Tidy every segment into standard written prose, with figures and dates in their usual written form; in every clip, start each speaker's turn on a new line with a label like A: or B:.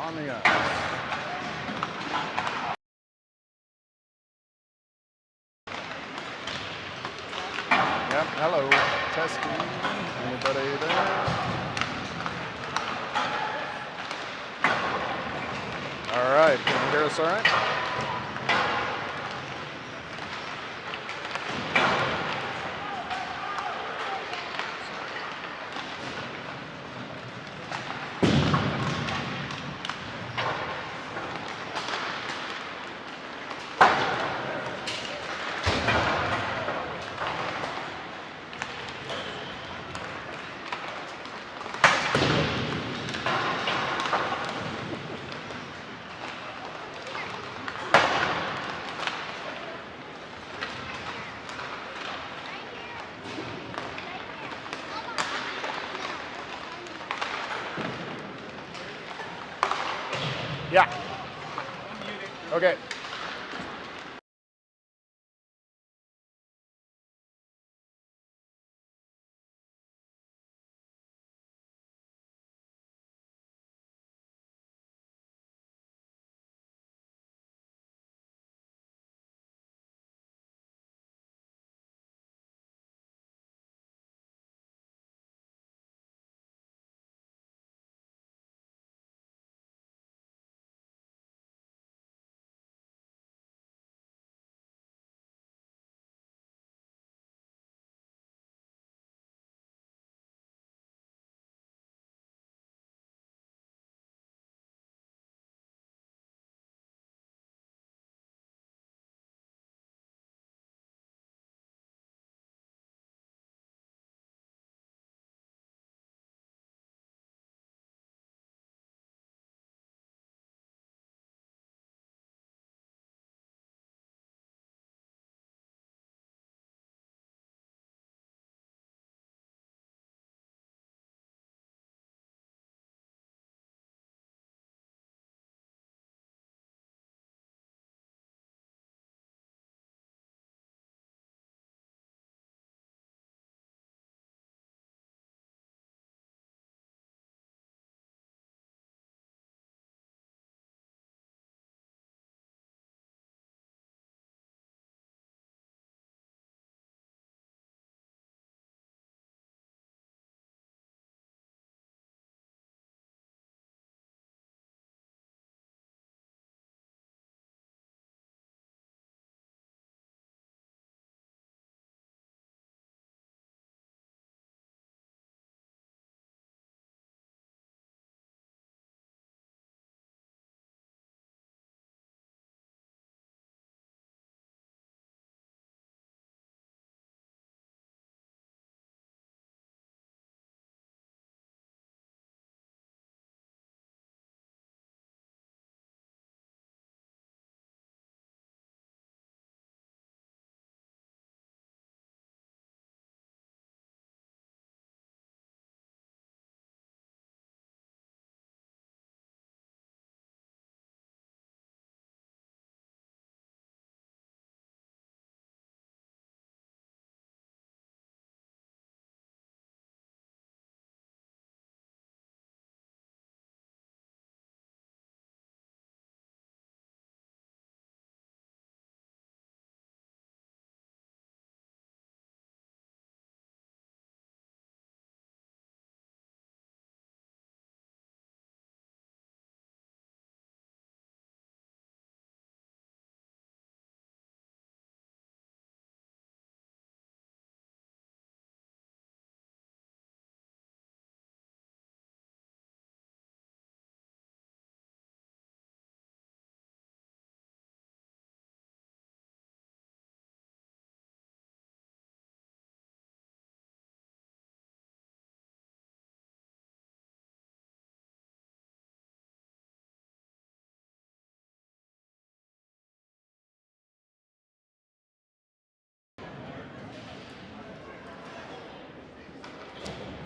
A: on the ice. Yep, hello, testing. Anybody there? All right, can you hear us all right? Yeah. Okay.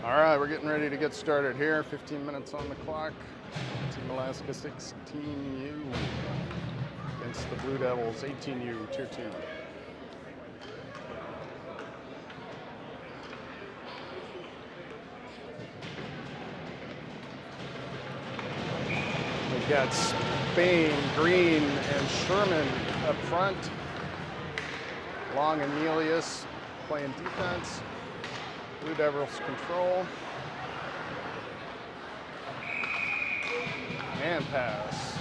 A: All right, we're getting ready to get started here. 15 minutes on the clock. Team Alaska 16U against the Blue Devils 18U, Tier 2. Got Spain, Green, and Sherman up front. Long and Melius playing defense. Blue Devils control. And pass.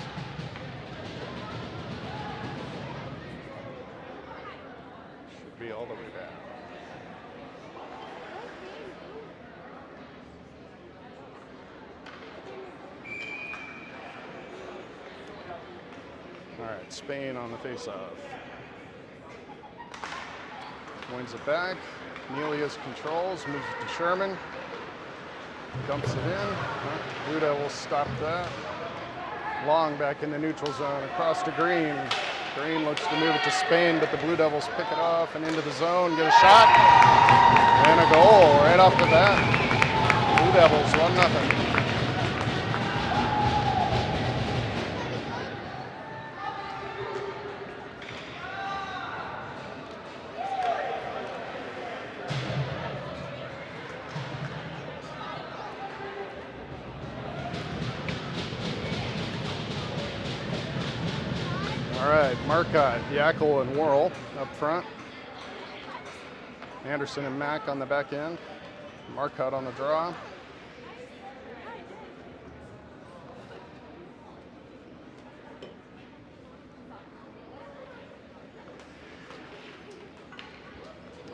A: Should be all the way down. All right, Spain on the face-off. Wins it back. Melius controls, moves it to Sherman. Dumps it in. Blue Devils stop that. Long back in the neutral zone, across to Green. Green looks to move it to Spain, but the Blue Devils pick it off and into the zone, get a shot, and a goal right off the bat. Blue Devils, 1-0. All right, Marcotte, Yackel, and Worrell up front. Anderson and Mack on the back end. Marcotte on the draw.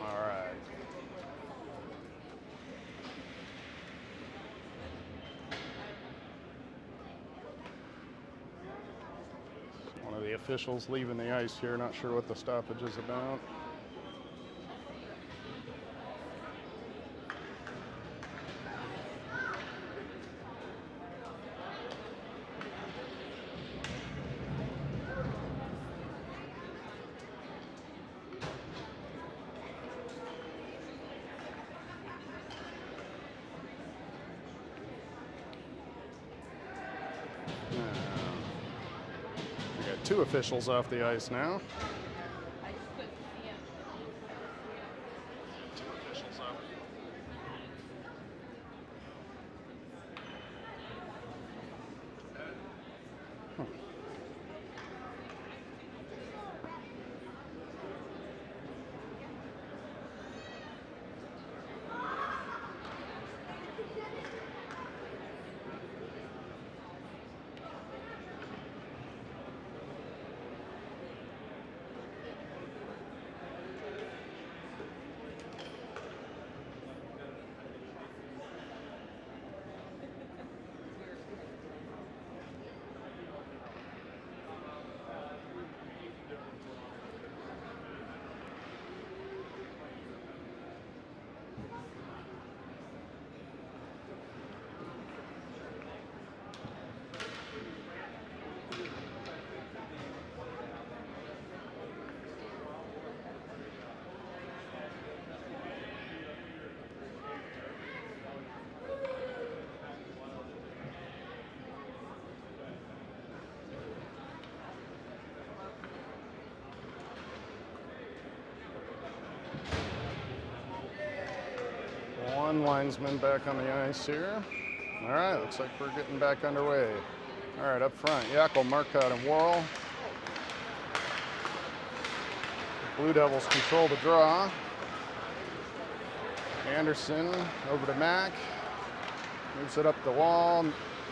A: All right. One of the officials leaving the ice here, not sure what the stoppage is about. We got two officials off the ice now. One linesman back on the ice here. All right, looks like we're getting back underway. All right, up front, Yackel, Marcotte, and Worrell. Blue Devils control the draw. Anderson over to Mack. Moves it up the wall.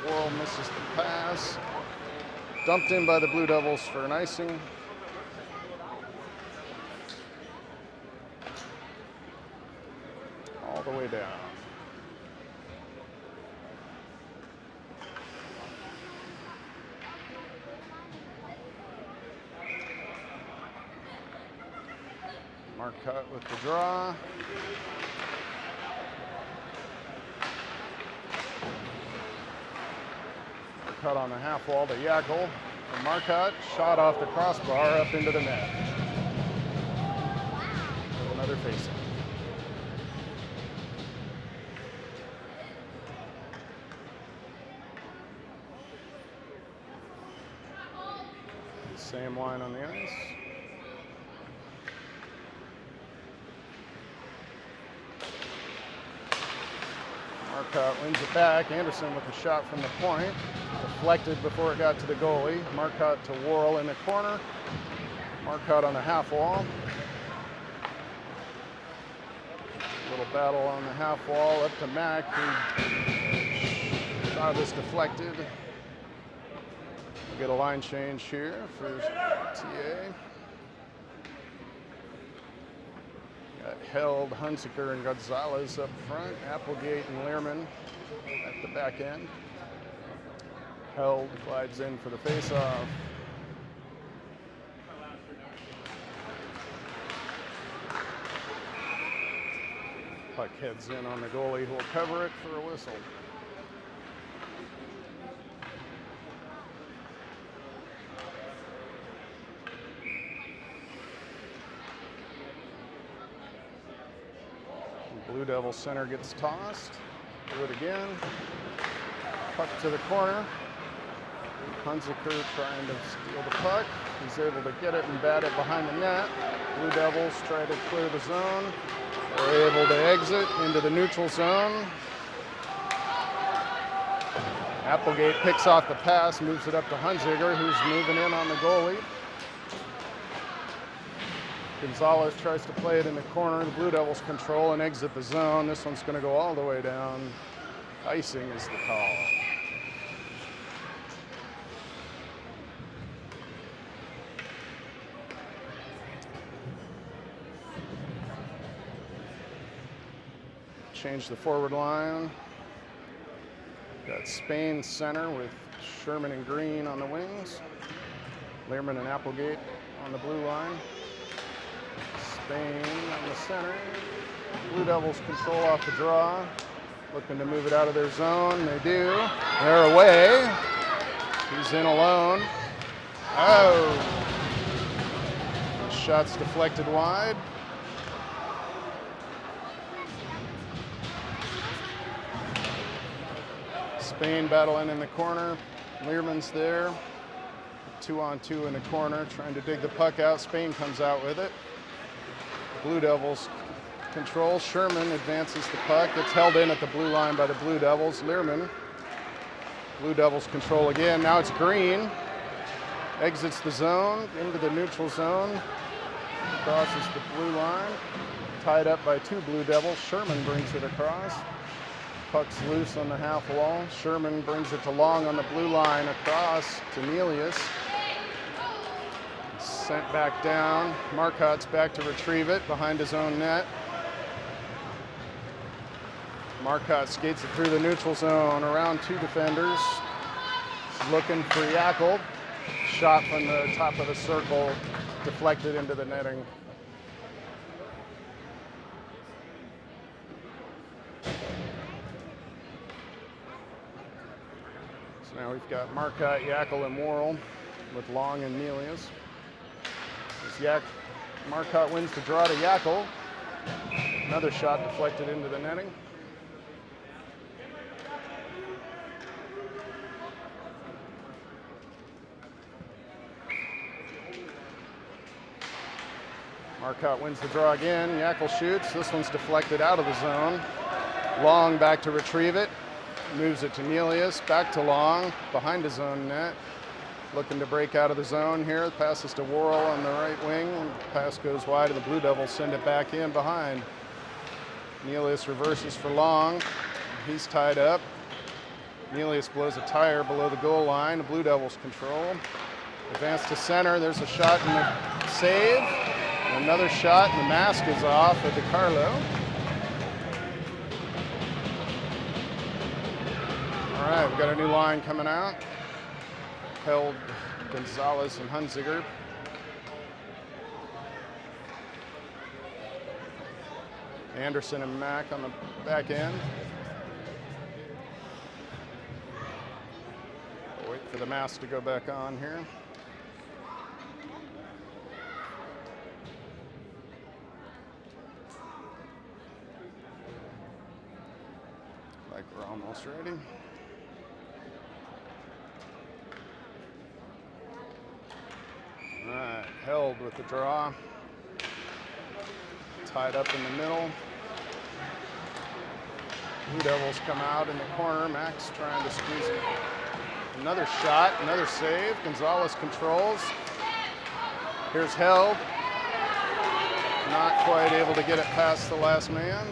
A: Worrell misses the pass. Dumped in by the Blue Devils for an icing. All the way down. Marcotte with the draw. Marcotte on the half wall to Yackel. And Marcotte shot off the crossbar up into the net. Another faceoff. Same line on the ice. Marcotte wins it back. Anderson with a shot from the point. Deflected before it got to the goalie. Marcotte to Worrell in the corner. Marcotte on the half wall. Little battle on the half wall up to Mack, who shot this deflected. We'll get a line change here for TA. Got Held, Hunziker, and Gonzalez up front. Applegate and Lehrman at the back end. Held glides in for the face-off. Puck heads in on the goalie, who will cover it for a whistle. Blue Devil center gets tossed. Do it again. Puck to the corner. Hunziker trying to steal the puck. He's able to get it and bat it behind the net. Blue Devils try to clear the zone. They're able to exit into the neutral zone. Applegate picks off the pass, moves it up to Hunziker, who's moving in on the goalie. Gonzalez tries to play it in the corner. The Blue Devils control and exit the zone. This one's going to go all the way down. Icing is the call. Change the forward line. Got Spain center with Sherman and Green on the wings. Lehrman and Applegate on the blue line. Spain on the center. Blue Devils control off the draw. Looking to move it out of their zone. They do. They're away. He's in alone. Oh! Shot's deflected wide. Spain battling in the corner. Lehrman's there. 2-on-2 in the corner, trying to dig the puck out. Spain comes out with it. Blue Devils control. Sherman advances the puck. It's held in at the blue line by the Blue Devils. Lehrman. Blue Devils control again. Now it's Green. Exits the zone into the neutral zone. Crosses the blue line. Tied up by two Blue Devils. Sherman brings it across. Puck's loose on the half wall. Sherman brings it to Long on the blue line across to Nelius. Sent back down. Marcotte's back to retrieve it behind his own net. Marcotte skates it through the neutral zone around two defenders. He's looking for Yackel. Shot from the top of the circle, deflected into the netting. So now we've got Marcotte, Yackel, and Worrell with Long and Nelius. Marcotte wins the draw to Yackel. Another shot deflected into the netting. Marcotte wins the draw again. Yackel shoots. This one's deflected out of the zone. Long back to retrieve it. Moves it to Nelius. Back to Long. Behind his own net. Looking to break out of the zone here. Passes to Worrell on the right wing. Pass goes wide, and the Blue Devils send it back in behind. Nelius reverses for Long. He's tied up. Nelius blows a tire below the goal line. The Blue Devils control. Advance to center. There's a shot and a save. Another shot, and the mask is off at DiCarlo. All right, we've got a new line coming out. Held, Gonzalez, and Hunziker. Anderson and Mack on the back end. We'll wait for the mask to go back on here. Like we're almost ready. All right, Held with the draw. Tied up in the middle. Blue Devils come out in the corner. Max trying to squeeze it. Another shot, another save. Gonzalez controls. Here's Held. Not quite able to get it past the last man.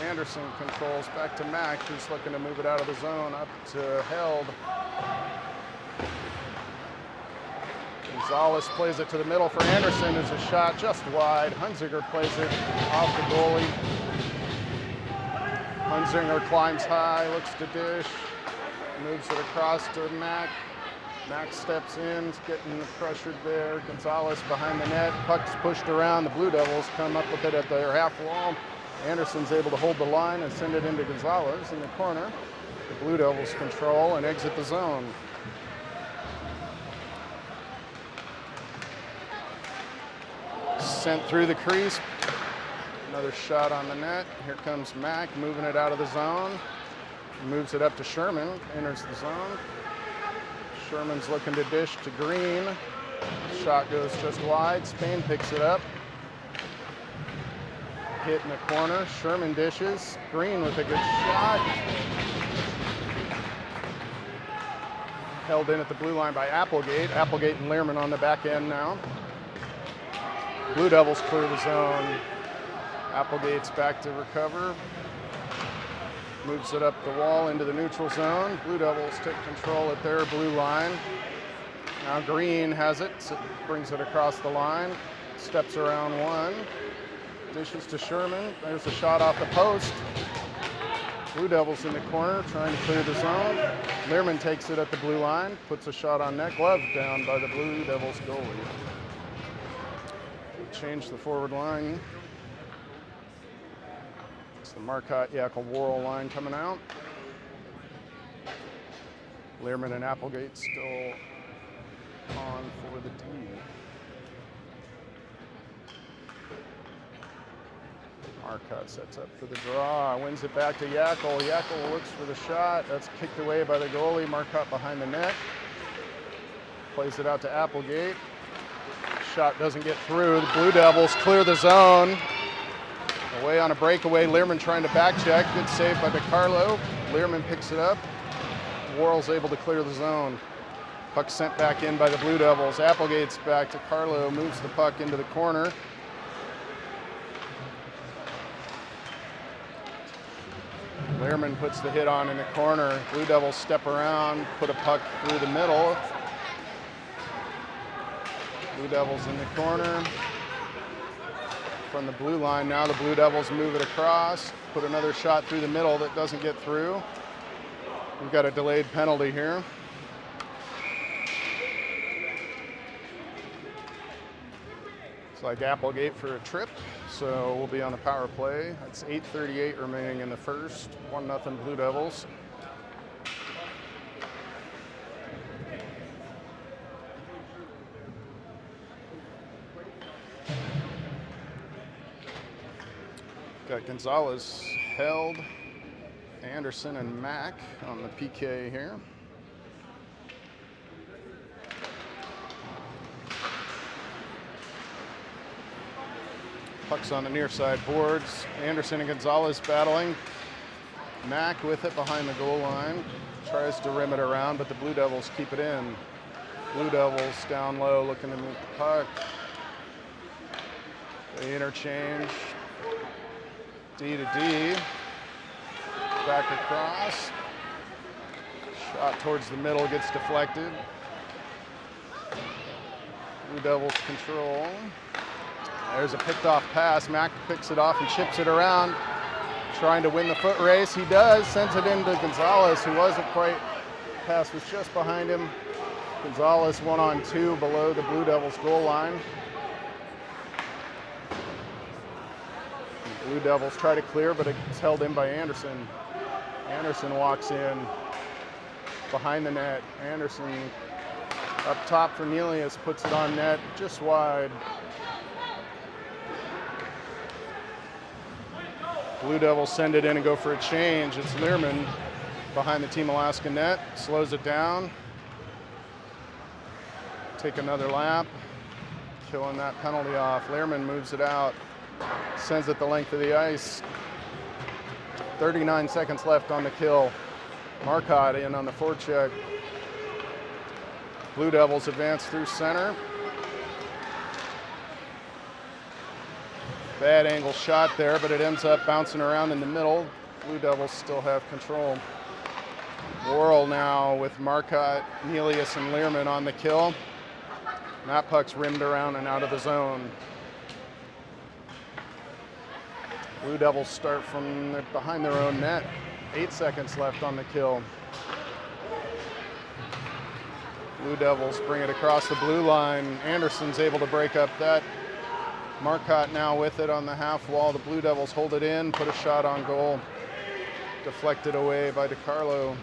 A: Anderson controls back to Mack, who's looking to move it out of the zone, up to Held. Gonzalez plays it to the middle for Anderson. Is a shot just wide. Hunziker plays it off the goalie. Hunziker climbs high, looks to dish, moves it across to Mack. Mack steps in, getting pressured there. Gonzalez behind the net. Puck's pushed around. The Blue Devils come up with it at their half wall. Anderson's able to hold the line and send it into Gonzalez in the corner. The Blue Devils control and exit the zone. Sent through the crease. Another shot on the net. Here comes Mack moving it out of the zone. Moves it up to Sherman, enters the zone. Sherman's looking to dish to Green. Shot goes just wide. Spain picks it up. Hit in the corner. Sherman dishes. Green with a good shot. Held in at the blue line by Applegate. Applegate and Learman on the back end now. Blue Devils clear the zone. Applegate's back to recover. Moves it up the wall into the neutral zone. Blue Devils take control at their blue line. Now Green has it, so brings it across the line. Steps around one. Dishes to Sherman. There's a shot off the post. Blue Devils in the corner trying to clear the zone. Learman takes it at the blue line. Puts a shot on net. Glove down by the Blue Devils goalie. Change the forward line. It's the Marcotte Yakel Worrell line coming out. Learman and Applegate still on for the D. Marcotte sets up for the draw, wins it back to Yakel. Yakel looks for the shot. That's kicked away by the goalie. Marcotte behind the net. Plays it out to Applegate. Shot doesn't get through. The Blue Devils clear the zone. Away on a breakaway. Learman trying to back check. Good save by DiCarlo. Learman picks it up. Worrell's able to clear the zone. Puck sent back in by the Blue Devils. Applegate's back to Carlo. Moves the puck into the corner. Learman puts the hit on in the corner. Blue Devils step around, put a puck through the middle. Blue Devils in the corner. From the blue line, now the Blue Devils move it across, put another shot through the middle that doesn't get through. We've got a delayed penalty here. It's like Applegate for a trip, so we'll be on a power play. It's 8:38 remaining in the first. 1-0 Blue Devils. Got Gonzalez, Held, Anderson, and Mack on the PK here. Puck's on the near side boards. Anderson and Gonzalez battling. Mack with it behind the goal line. Tries to rim it around, but the Blue Devils keep it in. Blue Devils down low looking to move the puck. They interchange. D to D. Back across. Shot towards the middle gets deflected. Blue Devils control. There's a picked off pass. Mack picks it off and chips it around. Trying to win the foot race. He does. Sends it into Gonzalez, who wasn't quite. Pass was just behind him. Gonzalez 1-on-2 below the Blue Devils goal line. The Blue Devils try to clear, but it's held in by Anderson. Anderson walks in behind the net. Anderson up top for Nelius, puts it on net, just wide. Blue Devils send it in and go for a change. It's Learman behind the Team Alaska net, slows it down. Take another lap, killing that penalty off. Learman moves it out, sends it the length of the ice. 39 seconds left on the kill. Marcotte in on the forecheck. Blue Devils advance through center. Bad angle shot there, but it ends up bouncing around in the middle. Blue Devils still have control. Worrell now with Marcotte, Nelius, and Learman on the kill. That puck's rimmed around and out of the zone. Blue Devils start from behind their own net. 8 seconds left on the kill. Blue Devils bring it across the blue line. Anderson's able to break up that. Marcotte now with it on the half wall. The Blue Devils hold it in, put a shot on goal. Deflected away by DiCarlo.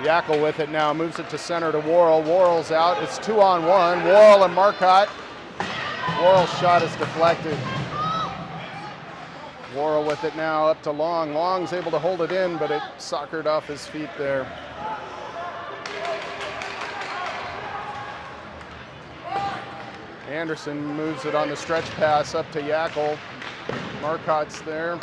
A: Yackel with it now, moves it to center to Worrell. Worrell's out, it's 2-on-1. Worrell and Marcotte. Worrell's shot is deflected. Worrell with it now up to Long. Long's able to hold it in, but it soccered off his feet there. Anderson moves it on the stretch pass up to Yackel. Marcotte's there.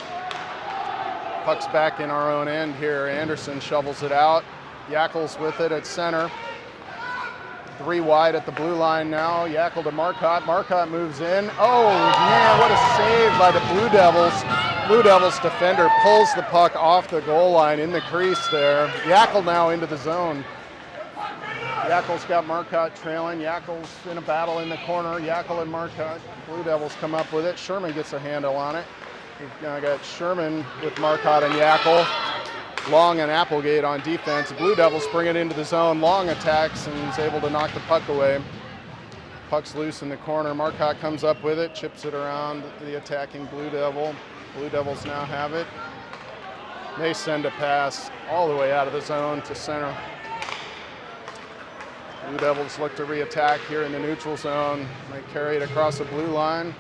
A: Puck's back in our own end here. Anderson shovels it out. Yackel's with it at center. 3 wide at the blue line now. Yackel to Marcotte. Marcotte moves in. Oh man, what a save by the Blue Devils. Blue Devils defender pulls the puck off the goal line in the crease there. Yackel now into the zone. Yackel's got Marcotte trailing. Yackel's in a battle in the corner. Yackel and Marcotte. Blue Devils come up with it. Sherman gets a handle on it. We've now got Sherman with Marcotte and Yackel. Long and Applegate on defense. Blue Devils bring it into the zone. Long attacks and is able to knock the puck away. Puck's loose in the corner. Marcotte comes up with it, chips it around the attacking Blue Devil. Blue Devils now have it. They send a pass all the way out of the zone to center. Blue Devils look to re-attack here in the neutral zone. They carry it across the blue line.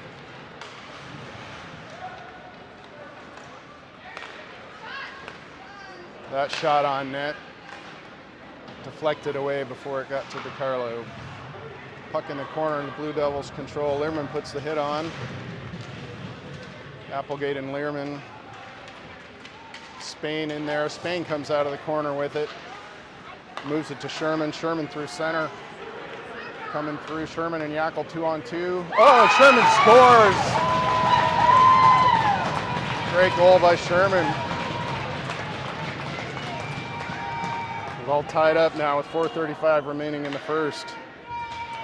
A: That shot on net, deflected away before it got to DiCarlo. Puck in the corner in the Blue Devils' control. Learman puts the hit on. Applegate and Learman. Spain in there. Spain comes out of the corner with it. Moves it to Sherman. Sherman through center. Coming through Sherman and Yackel 2-on-2. Oh, and Sherman scores! Great goal by Sherman. We're all tied up now with 4:35 remaining in the first.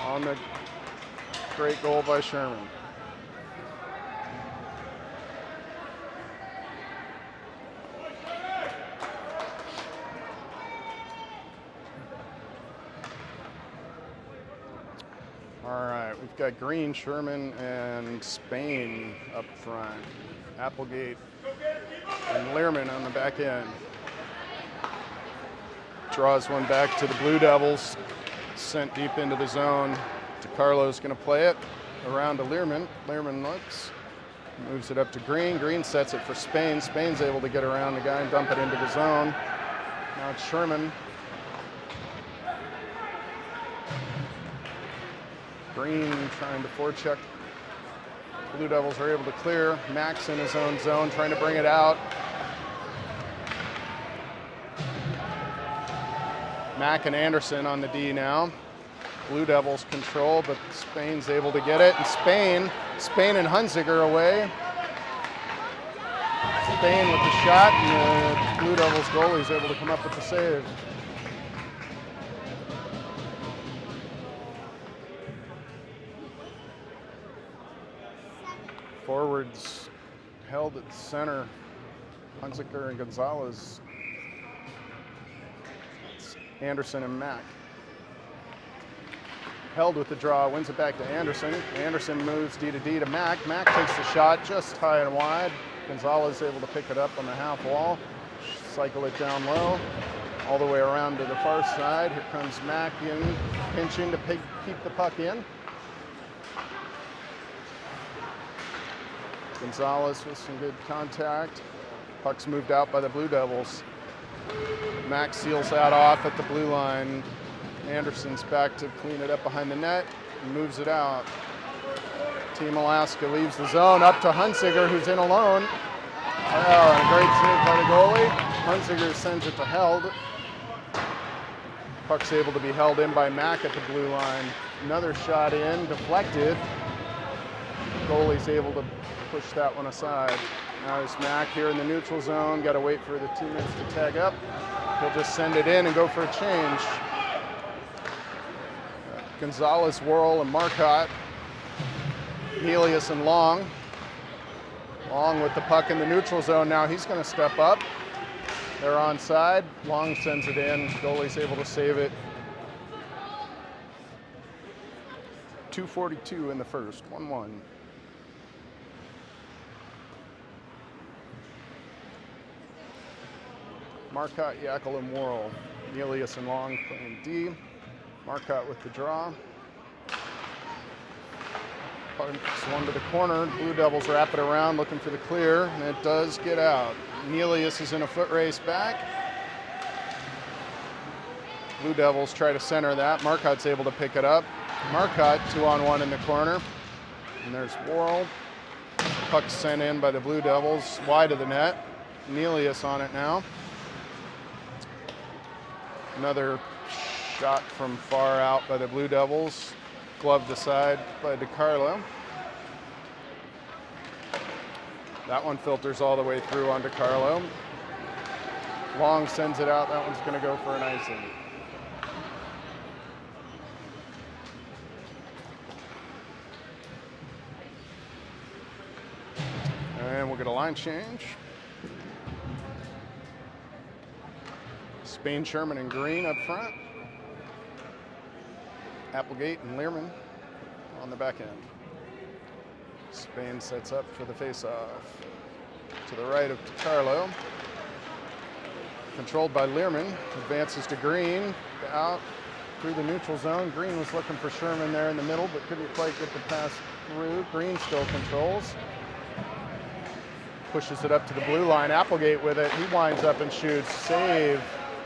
A: On the great goal by Sherman. All right, we've got Green, Sherman, and Spain up front. Applegate and Learman on the back end. Draws one back to the Blue Devils. Sent deep into the zone. DiCarlo's going to play it around to Learman. Learman looks, moves it up to Green. Green sets it for Spain. Spain's able to get around the guy and dump it into the zone. Now it's Sherman. Green trying to forecheck. Blue Devils are able to clear. Max in his own zone trying to bring it out. Mack and Anderson on the D now. Blue Devils control, but Spain's able to get it. And Spain and Hunziker away. Spain with the shot, and the Blue Devils goalie's able to come up with the save. Forwards held at center. Hunziker and Gonzalez. Anderson and Mack. Held with the draw, wins it back to Anderson. Anderson moves D to D to Mack. Mack takes the shot just high and wide. Gonzalez able to pick it up on the half wall. Cycle it down low, all the way around to the far side. Here comes Mack in, pinching to keep the puck in. Gonzalez with some good contact. Puck's moved out by the Blue Devils. Max seals that off at the blue line. Anderson's back to clean it up behind the net and moves it out. Team Alaska leaves the zone up to Hunziker, who's in alone. Oh, and a great save by the goalie. Hunziker sends it to Held. Puck's able to be held in by Mack at the blue line. Another shot in, deflected. Goalie's able to push that one aside. Now there's Mack here in the neutral zone. Got to wait for the teammates to tag up. He'll just send it in and go for a change. Gonzalez, Worrell, and Marcotte. Nelius and Long. Long with the puck in the neutral zone. Now he's going to step up. They're onside. Long sends it in. Goalie's able to save it. 2:42 in the first. 1-1. Marcotte, Yackel, and Worrell. Nelius and Long playing D. Marcotte with the draw. Puck's one to the corner. Blue Devils wrap it around, looking for the clear, and it does get out. Nelius is in a foot race back. Blue Devils try to center that. Marcotte's able to pick it up. Marcotte 2-on-1 in the corner. And there's Worrell. Puck sent in by the Blue Devils, wide of the net. Nelius on it now. Another shot from far out by the Blue Devils. Gloved aside by DiCarlo. That one filters all the way through on DiCarlo. Long sends it out. That one's going to go for an icing. And we'll get a line change. Spain, Sherman, and Green up front. Applegate and Learman on the back end. Spain sets up for the face-off. To the right of DiCarlo. Controlled by Learman. Advances to Green. Out through the neutral zone. Green was looking for Sherman there in the middle, but couldn't quite get the pass through. Green still controls. Pushes it up to the blue line. Applegate with it. He winds up and shoots. Save.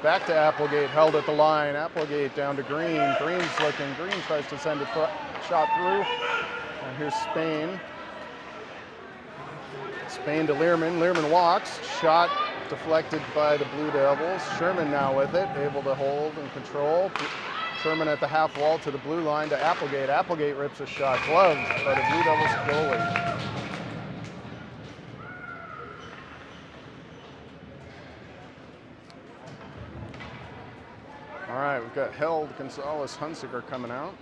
A: Back to Applegate, held at the line. Applegate down to Green. Green's looking. Green tries to send a shot through. And here's Spain. Spain to Learman. Learman walks. Shot deflected by the Blue Devils. Sherman now with it, able to hold and control. Sherman at the half wall to the blue line to Applegate. Applegate rips a shot. Gloved by the Blue Devils goalie. All right, we've got Held, Gonzalez, Hunziker coming out.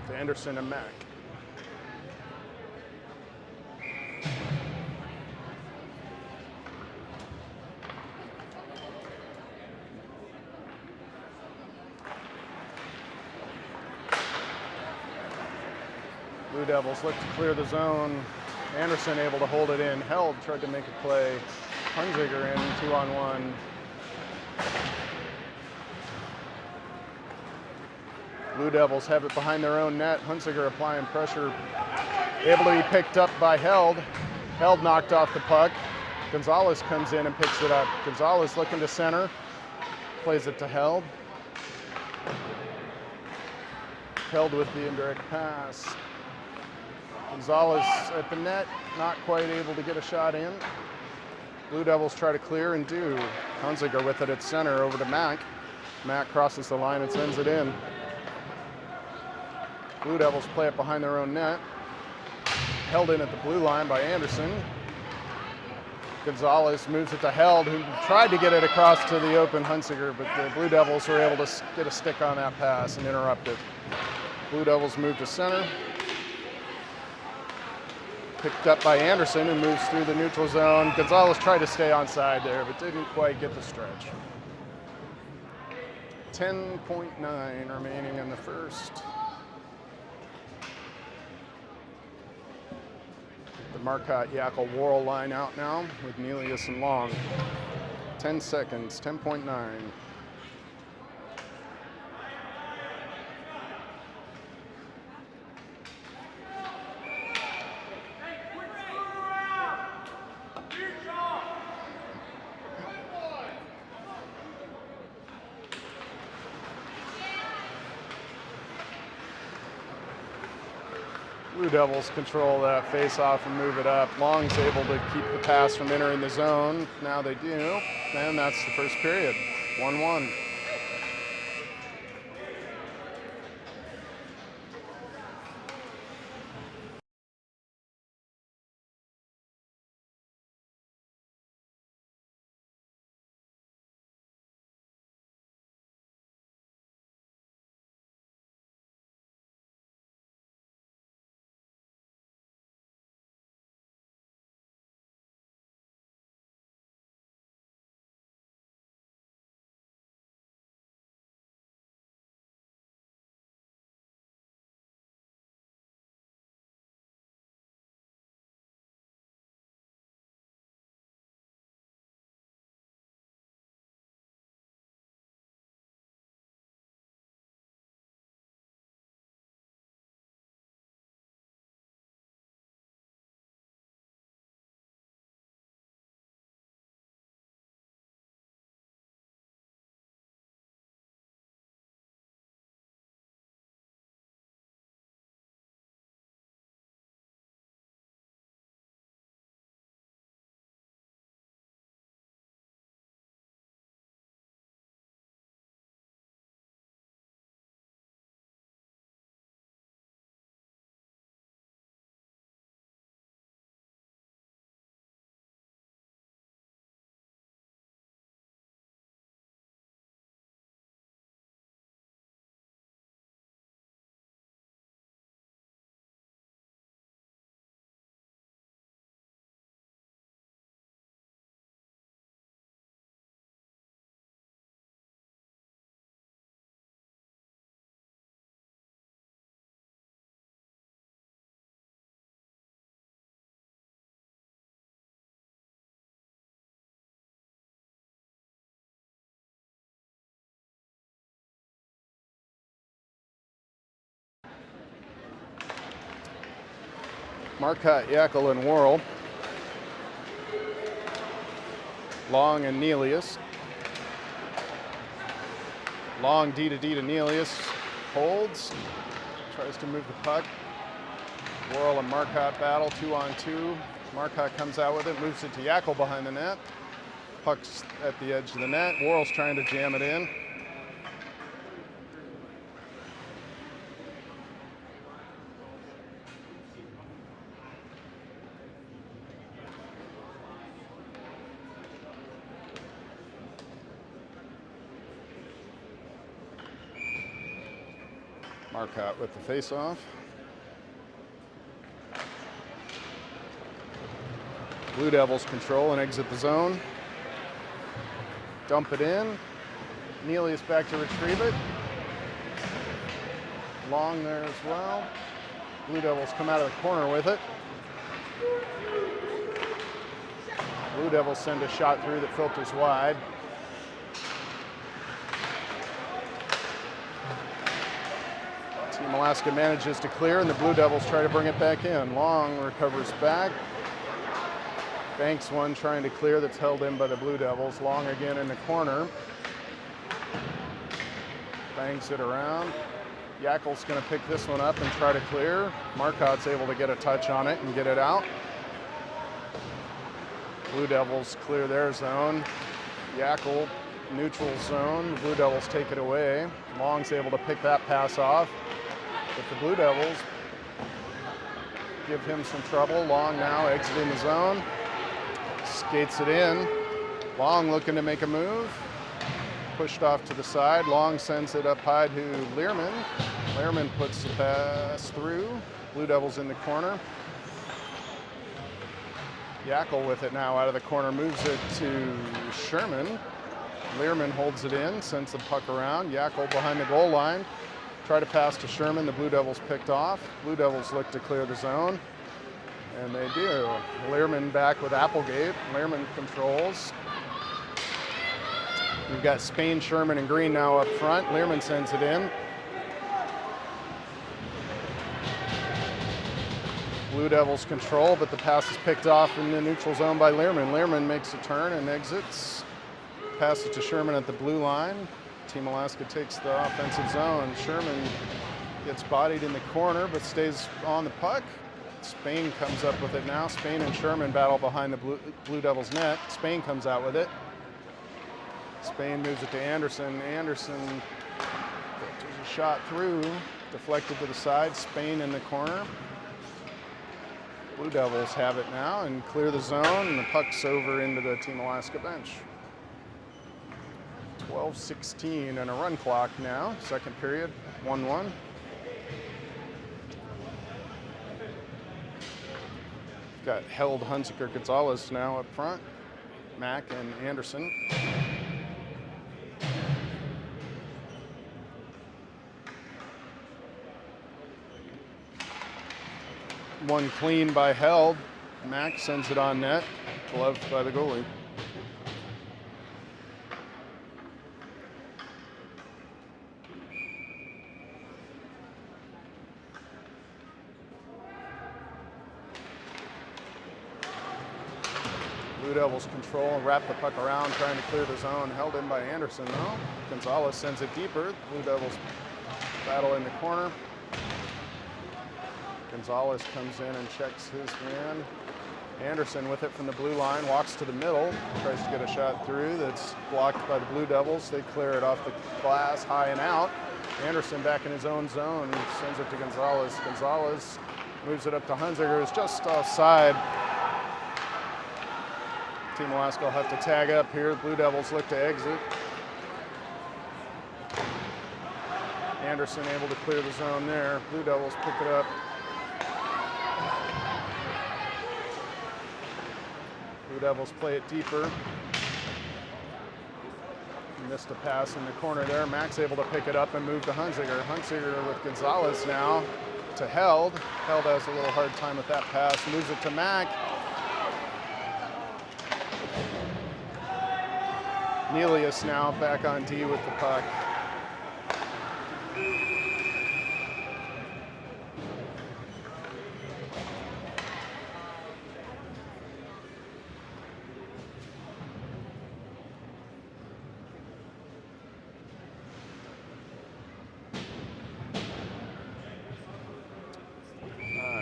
A: To Anderson and Mack. Blue Devils look to clear the zone. Anderson able to hold it in. Held tried to make a play. Hunziker in 2-on-1. Blue Devils have it behind their own net. Hunziker applying pressure. Able to be picked up by Held. Held knocked off the puck. Gonzalez comes in and picks it up. Gonzalez looking to center. Plays it to Held. Held with the indirect pass. Gonzalez at the net, not quite able to get a shot in. Blue Devils try to clear and do. Hunziker with it at center over to Mack. Mack crosses the line and sends it in. Blue Devils play it behind their own net. Held in at the blue line by Anderson. Gonzalez moves it to Held, who tried to get it across to the open Hunziker, but the Blue Devils were able to get a stick on that pass and interrupt it. Blue Devils move to center. Picked up by Anderson, who moves through the neutral zone. Gonzalez tried to stay onside there, but didn't quite get the stretch. 10.9 remaining in the first. The Marcotte, Yackel, Worrell line out now with Nelius and Long. 10 seconds, 10.9. Blue Devils control that face-off and move it up. Long's able to keep the pass from entering the zone. Now they do, and that's the first period. 1-1. Marcotte, Yackel, and Worrell. Long and Nelius. Long D to Nelius. Holds. Tries to move the puck. Worrell and Marcotte battle 2-on-2. Marcotte comes out with it, moves it to Yackel behind the net. Puck's at the edge of the net. Worrell's trying to jam it in. Marcotte with the face-off. Blue Devils control and exit the zone. Dump it in. Nelius back to retrieve it. Long there as well. Blue Devils come out of the corner with it. Blue Devils send a shot through that filters wide. Team Alaska manages to clear, and the Blue Devils try to bring it back in. Long recovers back. Banks one trying to clear that's held in by the Blue Devils. Long again in the corner. Bangs it around. Yackel's going to pick this one up and try to clear. Marcotte's able to get a touch on it and get it out. Blue Devils clear their zone. Yackel, neutral zone. The Blue Devils take it away. Long's able to pick that pass off. But the Blue Devils give him some trouble. Long now exiting the zone. Skates it in. Long looking to make a move. Pushed off to the side. Long sends it up high to Learman. Learman puts the pass through. Blue Devils in the corner. Yackel with it now out of the corner, moves it to Sherman. Learman holds it in, sends the puck around. Yackel behind the goal line. Try to pass to Sherman. The Blue Devils picked off. Blue Devils look to clear the zone, and they do. Learman back with Applegate. Learman controls. We've got Spain, Sherman, and Green now up front. Learman sends it in. Blue Devils control, but the pass is picked off in the neutral zone by Learman. Learman makes a turn and exits. Passes to Sherman at the blue line. Team Alaska takes the offensive zone. Sherman Gets bodied in the corner, but stays on the puck. Spain comes up with it now. Spain and Sherman battle behind the Blue Devils net. Spain comes out with it. Spain moves it to Anderson. Anderson filters a shot through, deflected to the side. Spain in the corner. Blue Devils have it now and clear the zone, and the puck's over into the Team Alaska bench. 12:16 and a run clock now. Second period, 1-1. Got Held, Hunziker, Gonzalez now up front. Mack and Anderson. One clean by Held. Mack sends it on net, gloved by the goalie. Blue Devils control and wrap the puck around, trying to clear the zone. Held in by Anderson, though. Gonzalez sends it deeper. Blue Devils battle in the corner. Gonzalez comes in and checks his man. Anderson with it from the blue line, walks to the middle, tries to get a shot through. That's blocked by the Blue Devils. They clear it off the glass, high and out. Anderson back in his own zone, sends it to Gonzalez. Gonzalez moves it up to Hunziker, who's just offside. Team Alaska will have to tag up here. Blue Devils look to exit. Anderson able to clear the zone there. Blue Devils pick it up. Blue Devils play it deeper. Missed a pass in the corner there. Mack's able to pick it up and move to Hunziker. Hunziker with Gonzalez now to Held. Held has a little hard time with that pass. Moves it to Mack. Nelius now back on D with the puck.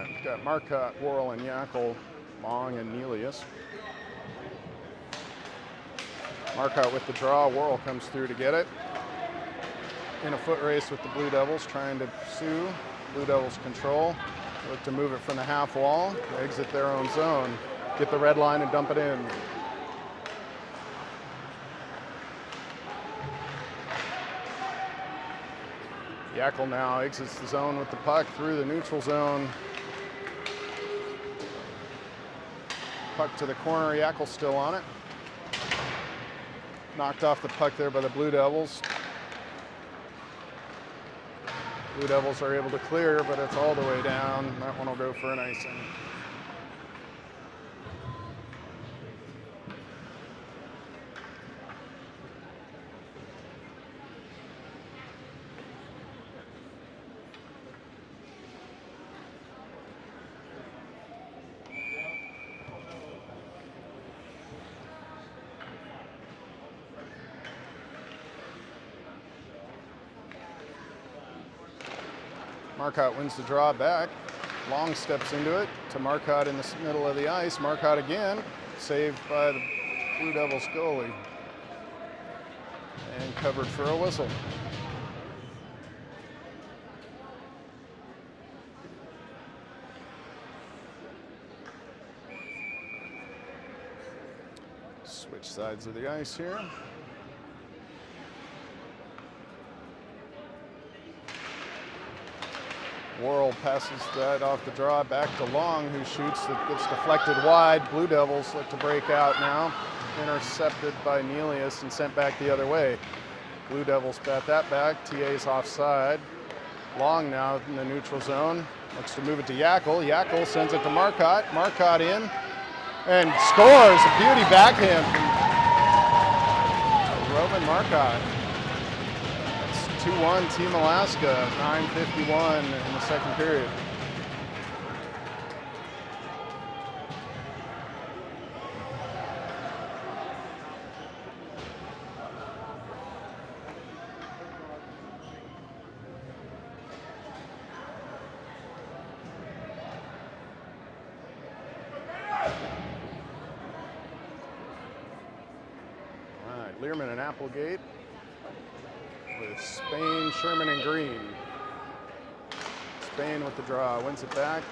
A: We've got Marcotte, Worrell, and Yackel, Long, and Nelius. Marcotte with the draw. Worrell comes through to get it. In a foot race with the Blue Devils, trying to pursue. Blue Devils control. Look to move it from the half wall. Exit their own zone. Get the red line and dump it in. Yackel now exits the zone with the puck through the neutral zone. Puck to the corner. Yackel's still on it. Knocked off the puck there by the Blue Devils. Blue Devils are able to clear, but it's all the way down. That one will go for an icing. Marcotte wins the draw back. Long steps into it to Marcotte in the middle of the ice. Marcotte again, saved by the Blue Devils goalie. And covered for a whistle. Switch sides of the ice here. Worrell passes that off the draw back to Long, who shoots. That gets deflected wide. Blue Devils look to break out now. Intercepted by Nelius and sent back the other way. Blue Devils bat that back. TA's offside. Long now in the neutral zone. Looks to move it to Yackel. Yackel sends it to Marcotte. Marcotte in and scores. A beauty backhand from Roman Marcotte. 2-1 Team Alaska, 9:51 in the second period. Learman and Applegate with Spain, Sherman, and Green. Spain with the draw, wins it back.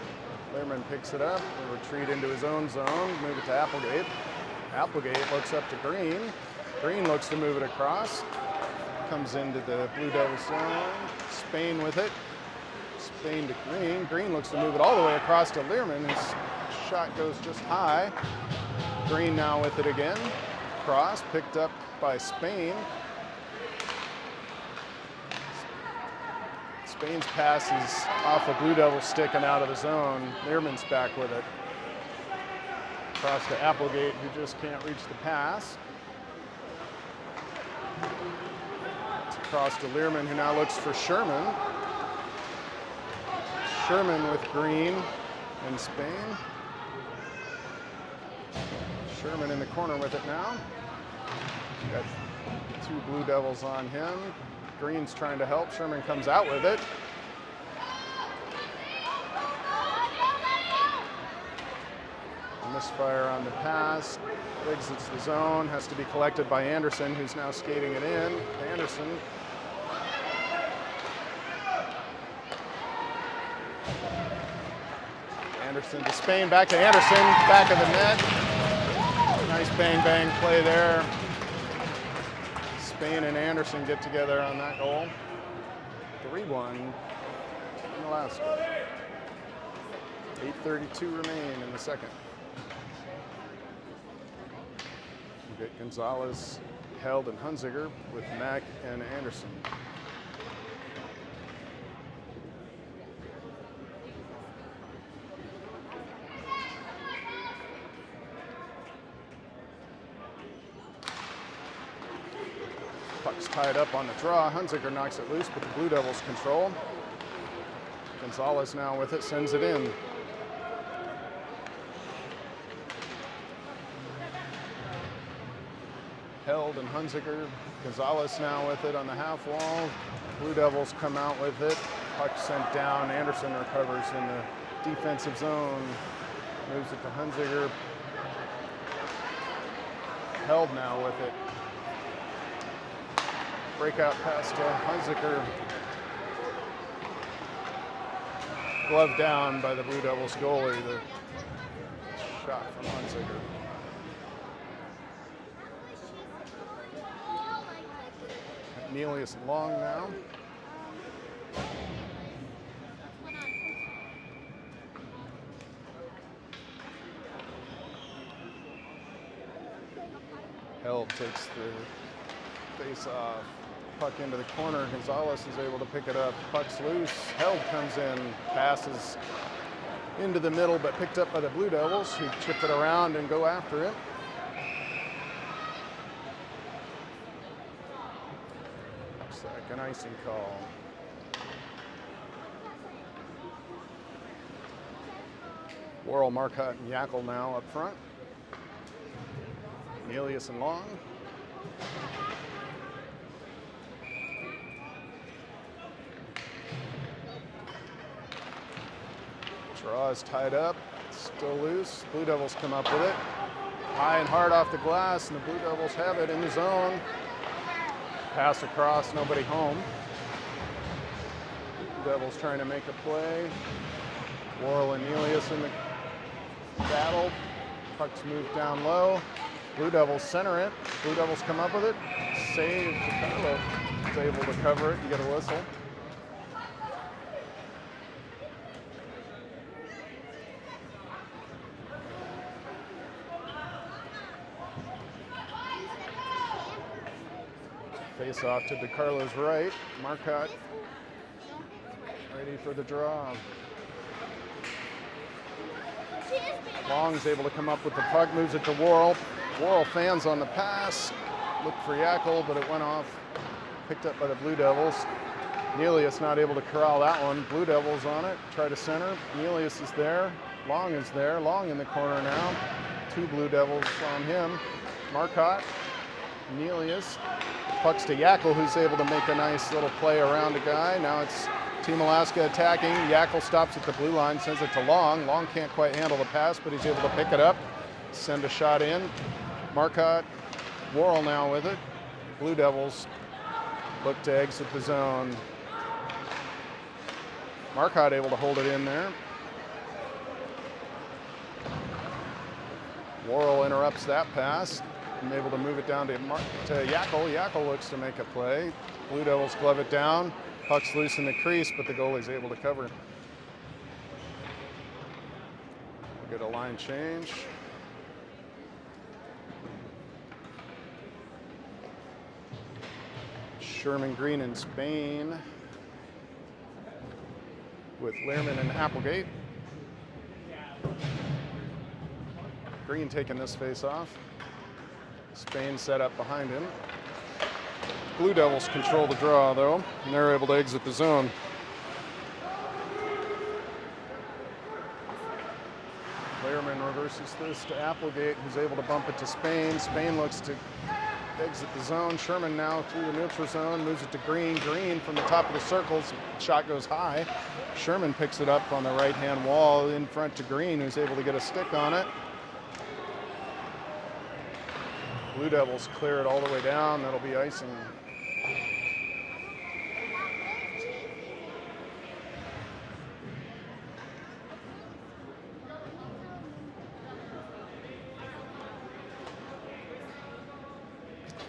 A: Learman picks it up, will retreat into his own zone, move it to Applegate. Applegate looks up to Green. Green looks to move it across. Comes into the Blue Devils zone. Spain with it. Spain to Green. Green looks to move it all the way across to Learman. His shot goes just high. Green now with it again. Cross, picked up by Spain. Spain's pass is off the Blue Devil stick and out of the zone. Learman's back with it. Across to Applegate, who just can't reach the pass. It's across to Learman, who now looks for Sherman. Sherman with Green and Spain. Sherman in the corner with it now. Got two Blue Devils on him. Green's trying to help. Sherman comes out with it. Misfire on the pass. Exits the zone. Has to be collected by Anderson, who's now skating it in. Anderson. Anderson to Spain. Back to Anderson. Back of the net. Nice bang-bang play there. Spain and Anderson get together on that goal. 3-1 in Alaska. 8:32 remain in the second. We get Gonzalez, Held, and Hunziker with Mack and Anderson. Puck's tied up on the draw. Hunziker knocks it loose, but the Blue Devils control. Gonzalez now with it, sends it in. Held and Hunziker. Gonzalez now with it on the half wall. Blue Devils come out with it. Puck sent down. Anderson recovers in the defensive zone. Moves it to Hunziker. Held now with it. Breakout pass to Hunziker. Glove down by the Blue Devils goalie. The shot from Hunziker. Neelius Long now. Held takes the face off. Puck into the corner. Gonzalez is able to pick it up. Puck's loose. Held comes in. Passes into the middle, but picked up by the Blue Devils, who chip it around and go after it. Looks like an icing call. Worrell, Marcotte, and Yackel now up front. Neelius and Long. Draw is tied up, still loose. Blue Devils come up with it. High and hard off the glass, and the Blue Devils have it in the zone. Pass across, nobody home. Blue Devils trying to make a play. Worrell and Neelius in the battle. Puck's moved down low. Blue Devils center it. Blue Devils come up with it. Save. Carlo is able to cover it. You get a whistle. Face off to DeCarlo's right. Marcotte ready for the draw. Long's able to come up with the puck, moves it to Worrell. Worrell fans on the pass. Looked for Yackel, but it went off. Picked up by the Blue Devils. Neelius not able to corral that one. Blue Devils on it. Try to center. Neelius is there. Long is there. Long in the corner now. Two Blue Devils on him. Marcotte. Neelius. Pucks to Yackel, who's able to make a nice little play around a guy. Now it's Team Alaska attacking. Yackel stops at the blue line, sends it to Long. Long can't quite handle the pass, but he's able to pick it up, send a shot in. Marcotte, Worrell now with it. Blue Devils look to exit the zone. Marcotte able to hold it in there. Worrell interrupts that pass. I'm able to move it down to Yackel. Yackel looks to make a play. Blue Devils glove it down. Puck's loose in the crease, but the goalie's able to cover. We'll get a line change. Sherman, Green, and Spain with Lehrman and Applegate. Green taking this face off. Spain set up behind him. Blue Devils control the draw though, and they're able to exit the zone. Lehrman reverses this to Applegate, who's able to bump it to Spain. Spain looks to exit the zone. Sherman now through the neutral zone, moves it to Green. Green from the top of the circles, shot goes high. Sherman picks it up on the right-hand wall in front to Green, who's able to get a stick on it. Blue Devils clear it all the way down. That'll be icing.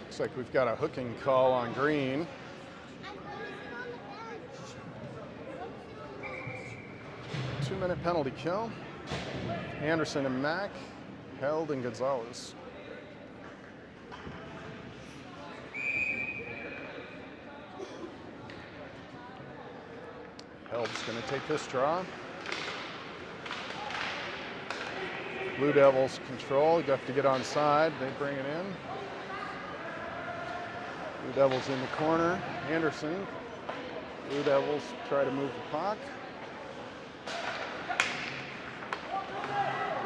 A: Looks like we've got a hooking call on Green. 2-minute penalty kill. Anderson and Mack, Held and Gonzalez. Held's going to take this draw. Blue Devils control. You have to get on side. They bring it in. Blue Devils in the corner. Anderson. Blue Devils try to move the puck.